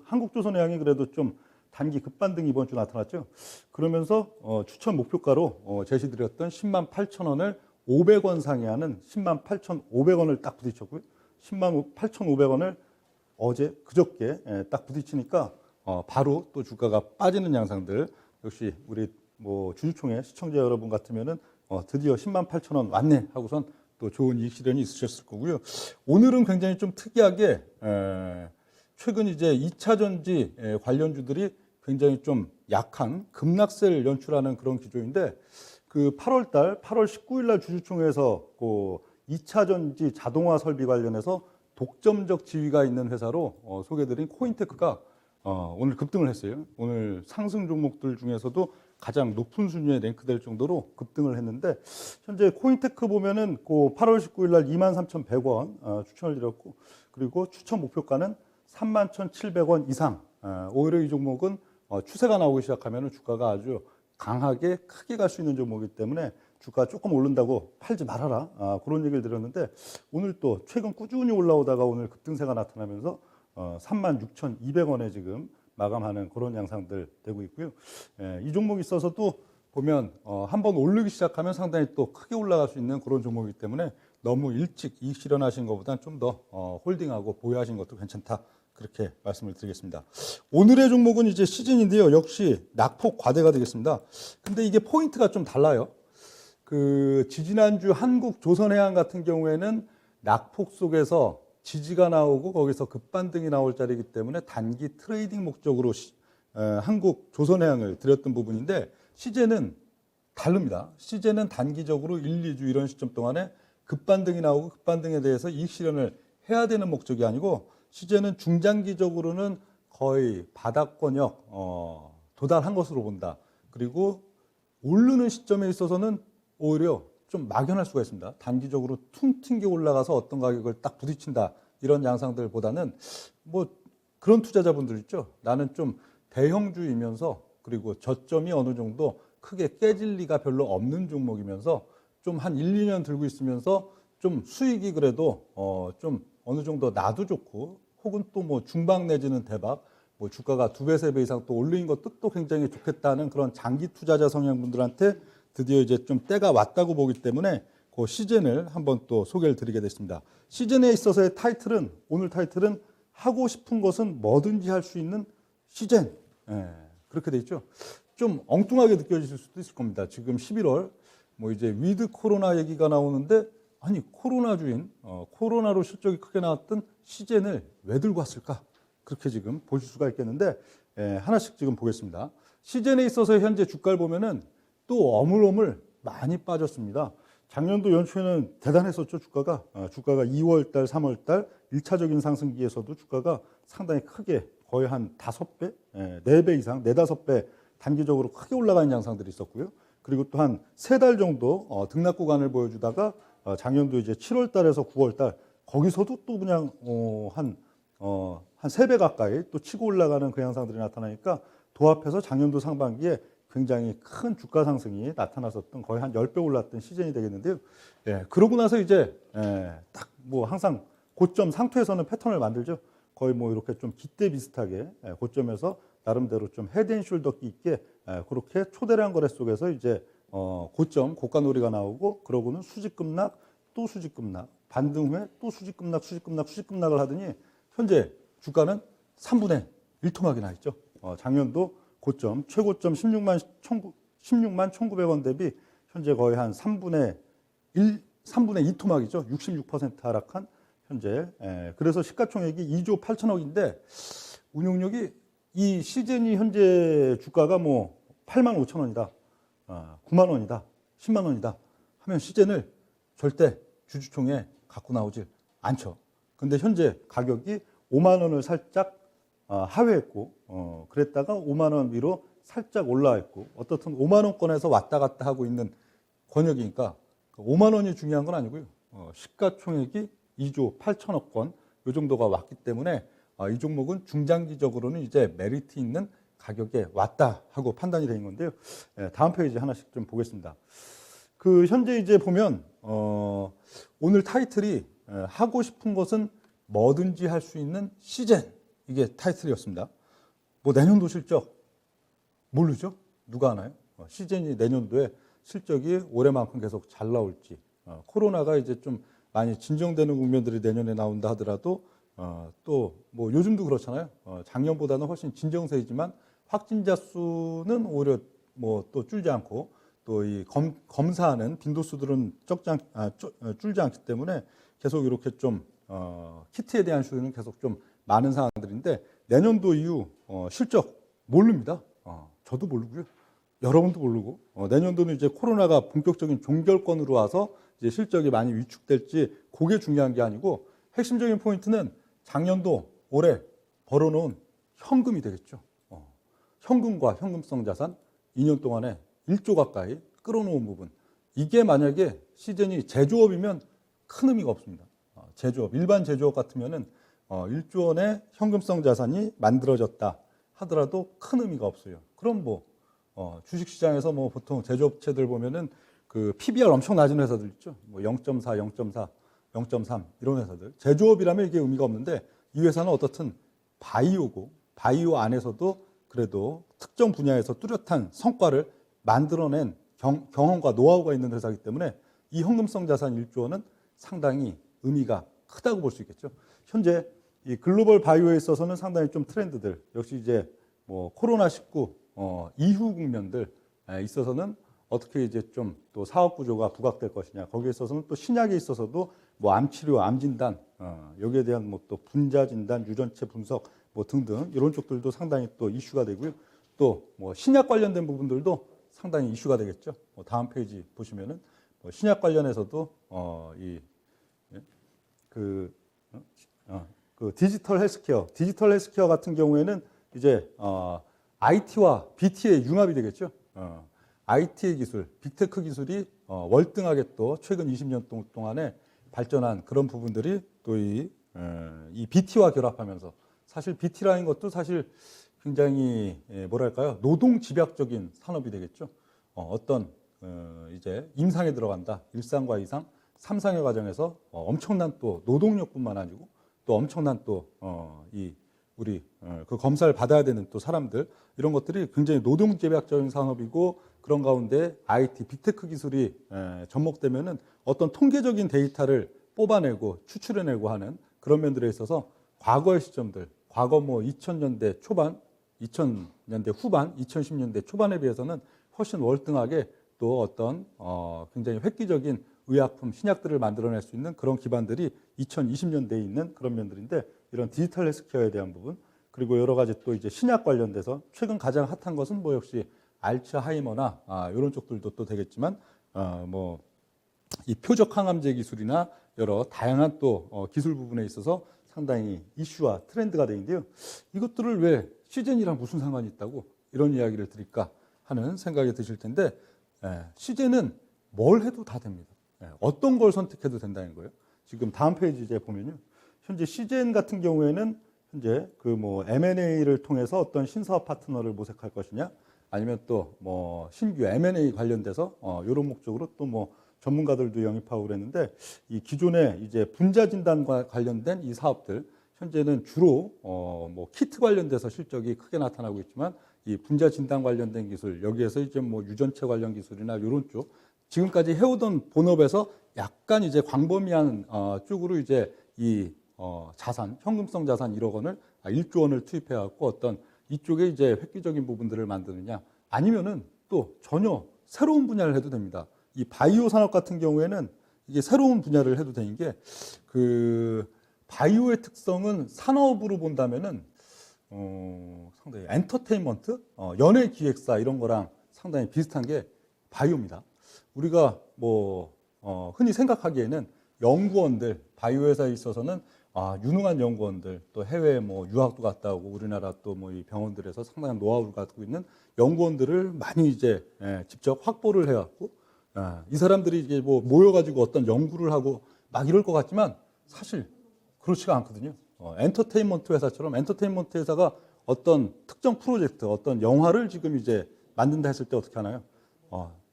한국조선해양이 그래도 좀 단기 급반등이 이번 주 나타났죠. 그러면서 추천 목표가로 제시드렸던 108,000원을 500원 상회하는 108,500원을 딱 부딪혔고요. 108,500원을 그저께 딱 부딪히니까 바로 또 주가가 빠지는 양상들 역시 우리 뭐 주주총회 시청자 여러분 같으면은 드디어 108,000원 왔네 하고선 또 좋은 이익 실현이 있으셨을 거고요. 오늘은 굉장히 좀 특이하게 최근 이제 2차 전지 관련주들이 굉장히 좀 약한 급락세를 연출하는 그런 기조인데 그 8월 19일 날 주주총회에서 그 2차 전지 자동화 설비 관련해서 독점적 지위가 있는 회사로 소개드린 코인테크가 오늘 급등을 했어요. 오늘 상승 종목들 중에서도 가장 높은 순위에 랭크될 정도로 급등을 했는데 현재 코인테크 보면은 그 8월 19일 날 23,100원 추천을 드렸고 그리고 추천 목표가는 31,700원 이상. 오히려 이 종목은 추세가 나오기 시작하면 주가가 아주 강하게 크게 갈 수 있는 종목이기 때문에 주가 조금 오른다고 팔지 말아라. 그런 얘기를 드렸는데 오늘 또 최근 꾸준히 올라오다가 오늘 급등세가 나타나면서 36,200원에 지금 마감하는 그런 양상들 되고 있고요. 이 종목이 있어서도 보면 한번 오르기 시작하면 상당히 또 크게 올라갈 수 있는 그런 종목이기 때문에 너무 일찍 이익 실현하신 것보다는 좀 더 홀딩하고 보유하신 것도 괜찮다. 그렇게 말씀을 드리겠습니다. 오늘의 종목은 이제 시즌인데요. 역시 낙폭 과대가 되겠습니다. 근데 이게 포인트가 좀 달라요. 그 지지난주 한국조선해양 같은 경우에는 낙폭 속에서 지지가 나오고 거기서 급반등이 나올 자리이기 때문에 단기 트레이딩 목적으로 한국조선해양을 드렸던 부분인데 시제는 다릅니다. 시제는 단기적으로 1, 2주 이런 시점 동안에 급반등이 나오고 급반등에 대해서 이익 실현을 해야 되는 목적이 아니고 시제는 중장기적으로는 거의 바닥권역 도달한 것으로 본다. 그리고 오르는 시점에 있어서는 오히려 좀 막연할 수가 있습니다. 단기적으로 퉁 튕겨 올라가서 어떤 가격을 딱 부딪힌다. 이런 양상들보다는 뭐 그런 투자자분들 있죠. 나는 좀 대형주이면서 그리고 저점이 어느 정도 크게 깨질 리가 별로 없는 종목이면서 좀 한 1, 2년 들고 있으면서 좀 수익이 그래도 좀 어느 정도 나도 좋고 혹은 또 뭐 중박 내지는 대박 뭐 주가가 2배, 3배 이상 또 올린 것도 또 굉장히 좋겠다는 그런 장기 투자자 성향분들한테 드디어 이제 좀 때가 왔다고 보기 때문에 그 시즌을 한번 또 소개를 드리게 됐습니다. 시즌에 있어서의 타이틀은 오늘 타이틀은 하고 싶은 것은 뭐든지 할 수 있는 시즌. 그렇게 돼 있죠. 좀 엉뚱하게 느껴지실 수도 있을 겁니다. 지금 11월 뭐 이제 위드 코로나 얘기가 나오는데 아니 코로나주인 코로나로 실적이 크게 나왔던 시즌을 왜 들고 왔을까? 그렇게 지금 보실 수가 있겠는데 하나씩 지금 보겠습니다. 시즌에 있어서 현재 주가를 보면은 또 어물어물 많이 빠졌습니다. 작년도 연초에는 대단했었죠, 주가가. 주가가 2월 달, 3월 달 1차적인 상승기에서도 주가가 상당히 크게 거의 한 5배, 4배 이상, 4, 5배 단기적으로 크게 올라가는 양상들이 있었고요. 그리고 또 한 3달 정도 등락 구간을 보여주다가 작년도 이제 7월 달에서 9월 달 거기서도 또 그냥 한 3배 가까이 또 치고 올라가는 그 양상들이 나타나니까 도합해서 작년도 상반기에 굉장히 큰 주가 상승이 나타났었던 거의 한 10배 올랐던 시즌이 되겠는데요. 그러고 나서 이제 딱 뭐 항상 고점 상투에서는 패턴을 만들죠. 거의 뭐 이렇게 좀 깃대 비슷하게 고점에서 나름대로 좀 헤드앤숄더 있게 그렇게 초대량 거래 속에서 이제 고점 고가놀이가 나오고 그러고는 수직급락 또 수직급락 반등 후에 또 수직급락을 하더니 현재 주가는 3분의 1토막이 나 있죠. 작년도 고점 최고점 16만 1,900원 대비 현재 거의 한 3분의 2 토막이죠. 66% 하락한 현재. 그래서 시가총액이 2조 8천억인데 운용력이 이 시즌이 현재 주가가 뭐 8만 5천 원이다, 9만 원이다, 10만 원이다 하면 시즌을 절대 주주총회에 갖고 나오질 않죠. 근데 현재 가격이 5만 원을 살짝 하회했고 그랬다가 5만 원 위로 살짝 올라와 있고 어떻든 5만 원권에서 왔다 갔다 하고 있는 권역이니까 5만 원이 중요한 건 아니고요. 시가총액이 2조 8천억 원 이 정도가 왔기 때문에 이 종목은 중장기적으로는 이제 메리트 있는 가격에 왔다 하고 판단이 된 건데요. 다음 페이지 하나씩 좀 보겠습니다. 그 현재 이제 보면 오늘 타이틀이 하고 싶은 것은 뭐든지 할 수 있는 시즌 이게 타이틀이었습니다. 뭐 내년도 실적 모르죠? 누가 아나요? 시즌이 내년도에 실적이 올해만큼 계속 잘 나올지 코로나가 이제 좀 많이 진정되는 국면들이 내년에 나온다 하더라도 또 뭐 요즘도 그렇잖아요. 작년보다는 훨씬 진정세이지만 확진자 수는 오히려 뭐 또 줄지 않고 또 이 검사하는 빈도수들은 줄지 않기 때문에 계속 이렇게 좀 키트에 대한 수요는 계속 좀 많은 상황들인데 내년도 이후 실적 모릅니다. 저도 모르고요. 여러분도 모르고 내년도는 이제 코로나가 본격적인 종결권으로 와서 이제 실적이 많이 위축될지 그게 중요한 게 아니고 핵심적인 포인트는 작년도 올해 벌어놓은 현금이 되겠죠. 현금과 현금성 자산 2년 동안에 1조 가까이 끌어놓은 부분. 이게 만약에 시즌이 제조업이면 큰 의미가 없습니다. 제조업, 일반 제조업 같으면은 1조 원의 현금성 자산이 만들어졌다 하더라도 큰 의미가 없어요. 그럼 뭐 주식시장에서 뭐 보통 제조업체들 보면은 그 PBR 엄청 낮은 회사들 있죠. 뭐 0.4, 0.4, 0.3 이런 회사들. 제조업이라면 이게 의미가 없는데 이 회사는 어떻든 바이오고 바이오 안에서도 그래도 특정 분야에서 뚜렷한 성과를 만들어낸 경험과 노하우가 있는 회사이기 때문에 이 현금성 자산 1조 원은 상당히 의미가 크다고 볼 수 있겠죠. 현재 이 글로벌 바이오에 있어서는 상당히 좀 트렌드들 역시 이제 뭐 코로나19 이후 국면들 있어서는 어떻게 이제 좀 또 사업 구조가 부각될 것이냐 거기에 있어서는 또 신약에 있어서도 뭐 암치료, 암진단 여기에 대한 뭐 또 분자 진단, 유전체 분석 뭐 등등 이런 쪽들도 상당히 또 이슈가 되고요. 또 뭐 신약 관련된 부분들도 상당히 이슈가 되겠죠. 다음 페이지 보시면은 뭐 신약 관련해서도 그 디지털 헬스케어 같은 경우에는 이제 IT와 BT의 융합이 되겠죠. IT의 기술, 빅테크 기술이 월등하게 또 최근 20년 동안에 발전한 그런 부분들이 또 이 BT와 결합하면서 사실 BT라는 것도 사실 굉장히 뭐랄까요 노동 집약적인 산업이 되겠죠. 이제 임상에 들어간다, 1상과 2상, 3상의 과정에서 엄청난 또 노동력뿐만 아니고 또 엄청난 또 우리 그 검사를 받아야 되는 또 사람들 이런 것들이 굉장히 노동 집약적인 산업이고 그런 가운데 IT, 빅테크 기술이 접목되면은 어떤 통계적인 데이터를 뽑아내고 추출해내고 하는 그런 면들에 있어서 과거의 시점들, 과거 뭐 2000년대 초반, 2000년대 후반, 2010년대 초반에 비해서는 훨씬 월등하게 또 어떤 굉장히 획기적인 의약품, 신약들을 만들어낼 수 있는 그런 기반들이 2020년대에 있는 그런 면들인데 이런 디지털 헬스케어에 대한 부분 그리고 여러 가지 또 이제 신약 관련돼서 최근 가장 핫한 것은 뭐 역시 알츠하이머나 이런 쪽들도 또 되겠지만 뭐 이 표적 항암제 기술이나 여러 다양한 또 기술 부분에 있어서 상당히 이슈와 트렌드가 되는데요. 이것들을 왜 시젠이랑 무슨 상관이 있다고 이런 이야기를 드릴까 하는 생각이 드실 텐데 시젠은 뭘 해도 다 됩니다. 어떤 걸 선택해도 된다는 거예요. 지금 다음 페이지 이제 보면요. 현재 시젠 같은 경우에는 현재 그 뭐 M&A를 통해서 어떤 신사업 파트너를 모색할 것이냐 아니면 또 뭐 신규 M&A 관련돼서 이런 목적으로 또 뭐 전문가들도 영입하고 그랬는데 이 기존의 이제 분자 진단과 관련된 이 사업들 현재는 주로 뭐 키트 관련돼서 실적이 크게 나타나고 있지만 이 분자 진단 관련된 기술 여기에서 이제 뭐 유전체 관련 기술이나 이런 쪽 지금까지 해오던 본업에서 약간 이제 광범위한 쪽으로 이제 이 자산 현금성 자산 1억 원을 1조 원을 투입해 갖고 어떤 이쪽에 이제 획기적인 부분들을 만드느냐 아니면은 또 전혀 새로운 분야를 해도 됩니다. 이 바이오 산업 같은 경우에는 이게 새로운 분야를 해도 되는 게 그 바이오의 특성은 산업으로 본다면은 상당히 엔터테인먼트, 연예 기획사 이런 거랑 상당히 비슷한 게 바이오입니다. 우리가 뭐 흔히 생각하기에는 연구원들 바이오 회사에 있어서는 유능한 연구원들 또 해외 뭐 유학도 갔다 오고 우리나라 또 뭐 이 병원들에서 상당한 노하우를 갖고 있는 연구원들을 많이 이제 직접 확보를 해갖고 이 사람들이 이제 뭐 모여가지고 어떤 연구를 하고 막 이럴 것 같지만 사실 그렇지가 않거든요. 엔터테인먼트 회사처럼 엔터테인먼트 회사가 어떤 특정 프로젝트, 어떤 영화를 지금 이제 만든다 했을 때 어떻게 하나요?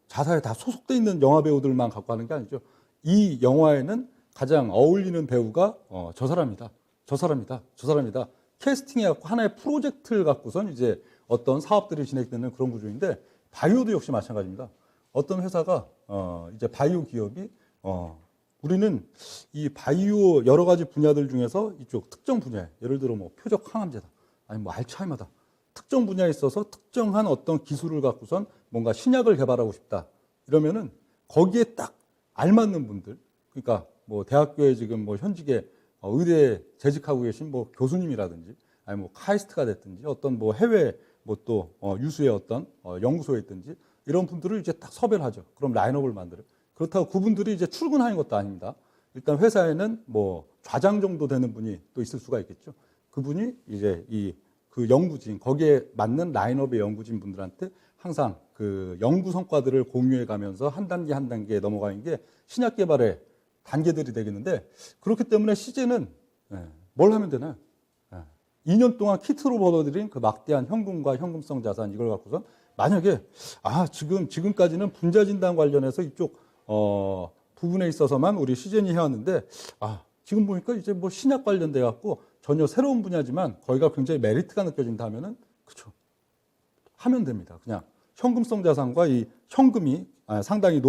자사에 다 소속돼 있는 영화 배우들만 갖고 하는 게 아니죠. 이 영화에는 가장 어울리는 배우가 저 사람이다. 캐스팅해갖고 하나의 프로젝트를 갖고선 이제 어떤 사업들이 진행되는 그런 구조인데 바이오도 역시 마찬가지입니다. 어떤 회사가 이제 바이오 기업이 우리는 이 바이오 여러 가지 분야들 중에서 이쪽 특정 분야에 예를 들어 뭐 표적 항암제다. 아니 뭐 알츠하이머다. 특정 분야에 있어서 특정한 어떤 기술을 갖고선 뭔가 신약을 개발하고 싶다. 이러면은 거기에 딱 알맞는 분들, 그러니까 뭐 대학교에 지금 뭐 현직에 의대에 재직하고 계신 뭐 교수님이라든지 아니 뭐 카이스트가 됐든지 어떤 뭐 해외 뭐 또 유수의 어떤 연구소에 있든지 이런 분들을 이제 딱 섭외를 하죠. 그럼 라인업을 만들어요. 그렇다고 그분들이 이제 출근하는 것도 아닙니다. 일단 회사에는 뭐 좌장 정도 되는 분이 또 있을 수가 있겠죠. 그분이 이제 그 연구진, 거기에 맞는 라인업의 연구진 분들한테 항상 그 연구 성과들을 공유해 가면서 한 단계 한 단계 넘어가는 게 신약 개발의 단계들이 되겠는데, 그렇기 때문에 CJ는 뭘 하면 되나요? 2년 동안 키트로 벌어들인 그 막대한 현금과 현금성 자산, 이걸 갖고선 만약에 지금까지는 분자 진단 관련해서 이쪽 부분에 있어서만 우리 CJ이 해왔는데, 지금 보니까 이제 뭐 신약 관련돼 갖고 전혀 새로운 분야지만 거기가 굉장히 메리트가 느껴진다 하면은, 그쵸, 하면 됩니다. 그냥 현금성 자산과 이 현금이 상당히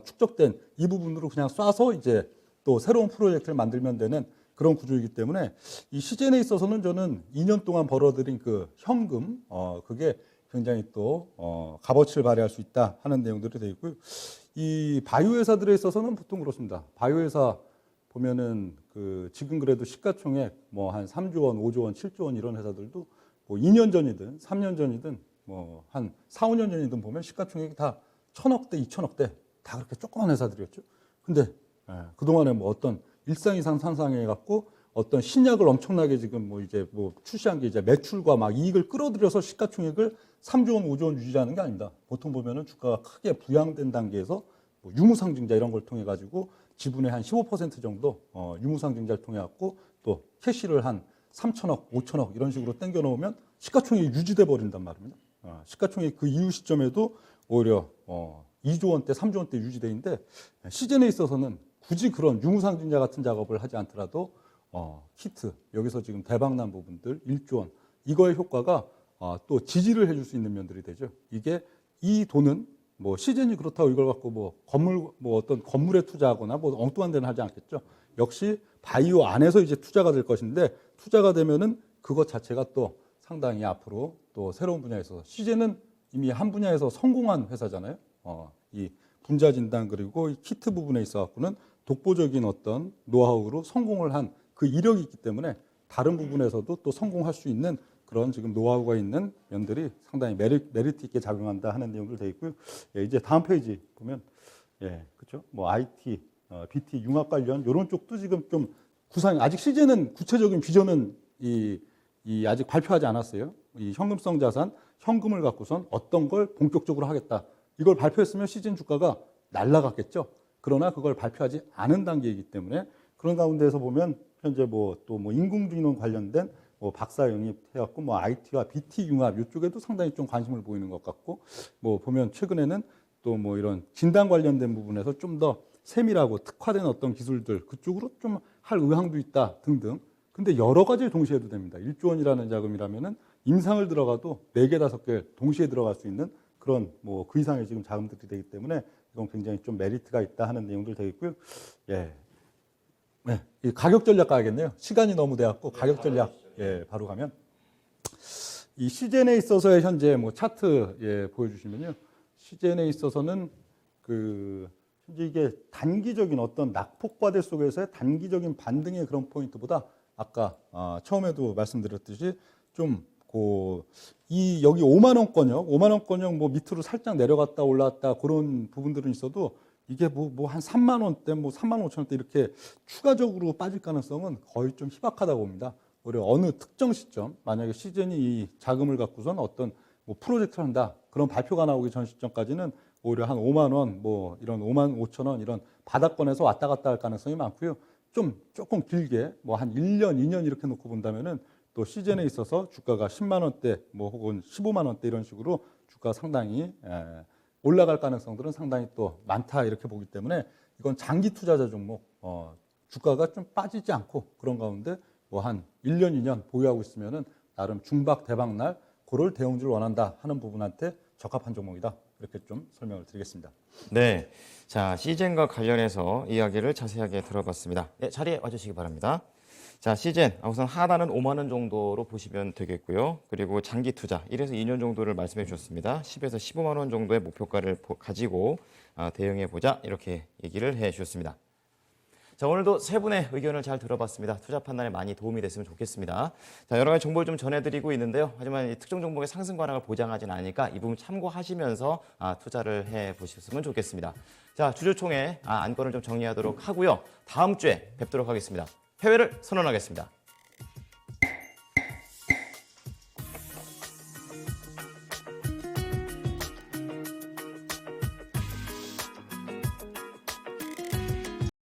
축적된 이 부분으로 그냥 쏴서 이제 또 새로운 프로젝트를 만들면 되는 그런 구조이기 때문에 이 CJ에 있어서는 저는 2년 동안 벌어들인 그 현금, 그게 굉장히 또 값어치를 발휘할 수 있다 하는 내용들이 되어 있고요. 이 바이오 회사들에 있어서는 보통 그렇습니다. 바이오 회사 보면은 그 지금 그래도 시가총액 뭐 한 3조 원, 5조 원, 7조 원 이런 회사들도 뭐 2년 전이든 3년 전이든 뭐 한 4, 5년 전이든 보면 시가총액이 다 1,000억대, 2,000억대 다 그렇게 조그만 회사들이었죠. 근데 그동안에 뭐 어떤 일상 이상 상상해 갖고 어떤 신약을 엄청나게 지금 뭐 이제 뭐 출시한 게 이제 매출과 막 이익을 끌어들여서 시가총액을 3조 원, 5조 원 유지하는 게 아닙니다. 보통 보면은 주가가 크게 부양된 단계에서 뭐 유무상증자 이런 걸 통해 가지고 지분의 한 15% 정도 유무상증자를 통해 갖고 또 캐시를 한 3천억, 5천억 이런 식으로 땡겨 놓으면 시가총액이 유지돼 버린단 말입니다. 시가총액 그 이후 시점에도 오히려 2조 원대, 3조 원대 유지돼 있는데, 시즌에 있어서는 굳이 그런 유무상증자 같은 작업을 하지 않더라도 키트, 여기서 지금 대박난 부분들 1조 원, 이거의 효과가 또 지지를 해줄 수 있는 면들이 되죠. 이게 이 돈은 뭐 시즌이 그렇다고 이걸 갖고 뭐 건물, 뭐 어떤 건물에 투자하거나 뭐 엉뚱한 데는 하지 않겠죠. 역시 바이오 안에서 이제 투자가 될 것인데, 투자가 되면은 그것 자체가 또 상당히 앞으로 또 새로운 분야에서, 시즌은 이미 한 분야에서 성공한 회사잖아요. 이 분자 진단 그리고 이 키트 부분에 있어 갖고는 독보적인 어떤 노하우로 성공을 한 그 이력이 있기 때문에 다른 부분에서도 또 성공할 수 있는 그런 지금 노하우가 있는 면들이 상당히 메리트 있게 작용한다 하는 내용들 되어 있고요. 이제 다음 페이지 보면, 그렇죠. 뭐 IT, BT, 융합 관련 이런 쪽도 지금 좀 구상이, 아직 시제는 구체적인 비전은 아직 발표하지 않았어요. 이 현금성 자산, 현금을 갖고선 어떤 걸 본격적으로 하겠다. 이걸 발표했으면 시즌 주가가 날라갔겠죠. 그러나 그걸 발표하지 않은 단계이기 때문에, 그런 가운데에서 보면 현재 또 인공지능 관련된 뭐 박사 영입해갖고 뭐 IT와 BT 융합 이쪽에도 상당히 좀 관심을 보이는 것 같고, 뭐 보면 최근에는 또 뭐 이런 진단 관련된 부분에서 좀 더 세밀하고 특화된 어떤 기술들 그쪽으로 좀 할 의향도 있다 등등. 근데 여러 가지를 동시에 해도 됩니다. 1조 원이라는 자금이라면은 임상을 들어가도 4개, 5개 동시에 들어갈 수 있는 그런 뭐 그 이상의 지금 자금들이 되기 때문에 이건 굉장히 좀 메리트가 있다 하는 내용들 되어 있고요. 이 가격 전략 가야겠네요. 시간이 너무 돼갖고 가격 전략 바로 가면, 이 시젠에 있어서의 현재 뭐 차트 보여주시면요. 시젠에 있어서는 그 현재 이게 단기적인 어떤 낙폭과대 속에서의 단기적인 반등의 그런 포인트보다 아까 처음에도 말씀드렸듯이 좀 여기 5만 원권역, 5만 원권역 뭐 밑으로 살짝 내려갔다 올라왔다 그런 부분들은 있어도, 이게 뭐 한 3만 원대, 뭐 3만 5천 원대 이렇게 추가적으로 빠질 가능성은 거의 좀 희박하다고 봅니다. 오히려 어느 특정 시점, 만약에 시즌이 이 자금을 갖고선 어떤 뭐 프로젝트를 한다, 그런 발표가 나오기 전 시점까지는 오히려 한 5만 원, 뭐 이런 5만 5천 원 이런 바닥권에서 왔다 갔다 할 가능성이 많고요. 조금 길게 뭐 한 1년, 2년 이렇게 놓고 본다면은 또 시즌에 있어서 주가가 10만 원대, 뭐 혹은 15만 원대 이런 식으로 주가 상당히 올라갈 가능성들은 상당히 또 많다 이렇게 보기 때문에, 이건 장기 투자자 종목, 주가가 좀 빠지지 않고 그런 가운데 뭐 한 1년, 2년 보유하고 있으면은 나름 중박 대박날 그럴 대응주를 원한다 하는 부분한테 적합한 종목이다. 이렇게 좀 설명을 드리겠습니다. 네. 자, 시젠과 관련해서 이야기를 자세하게 들어봤습니다. 네, 자리에 와주시기 바랍니다. 자, 시즌 우선 하단은 5만 원 정도로 보시면 되겠고요. 그리고 장기 투자 1에서 2년 정도를 말씀해 주셨습니다. 10에서 15만 원 정도의 목표가를 가지고 대응해 보자 이렇게 얘기를 해 주셨습니다. 자, 오늘도 세 분의 의견을 잘 들어봤습니다. 투자 판단에 많이 도움이 됐으면 좋겠습니다. 자, 여러 가지 정보를 좀 전해드리고 있는데요. 하지만 이 특정 종목의 상승 관행을 보장하지는 않으니까 이 부분 참고하시면서 투자를 해 보셨으면 좋겠습니다. 자, 주주총회 안건을 좀 정리하도록 하고요. 다음 주에 뵙도록 하겠습니다. 패배를 선언하겠습니다.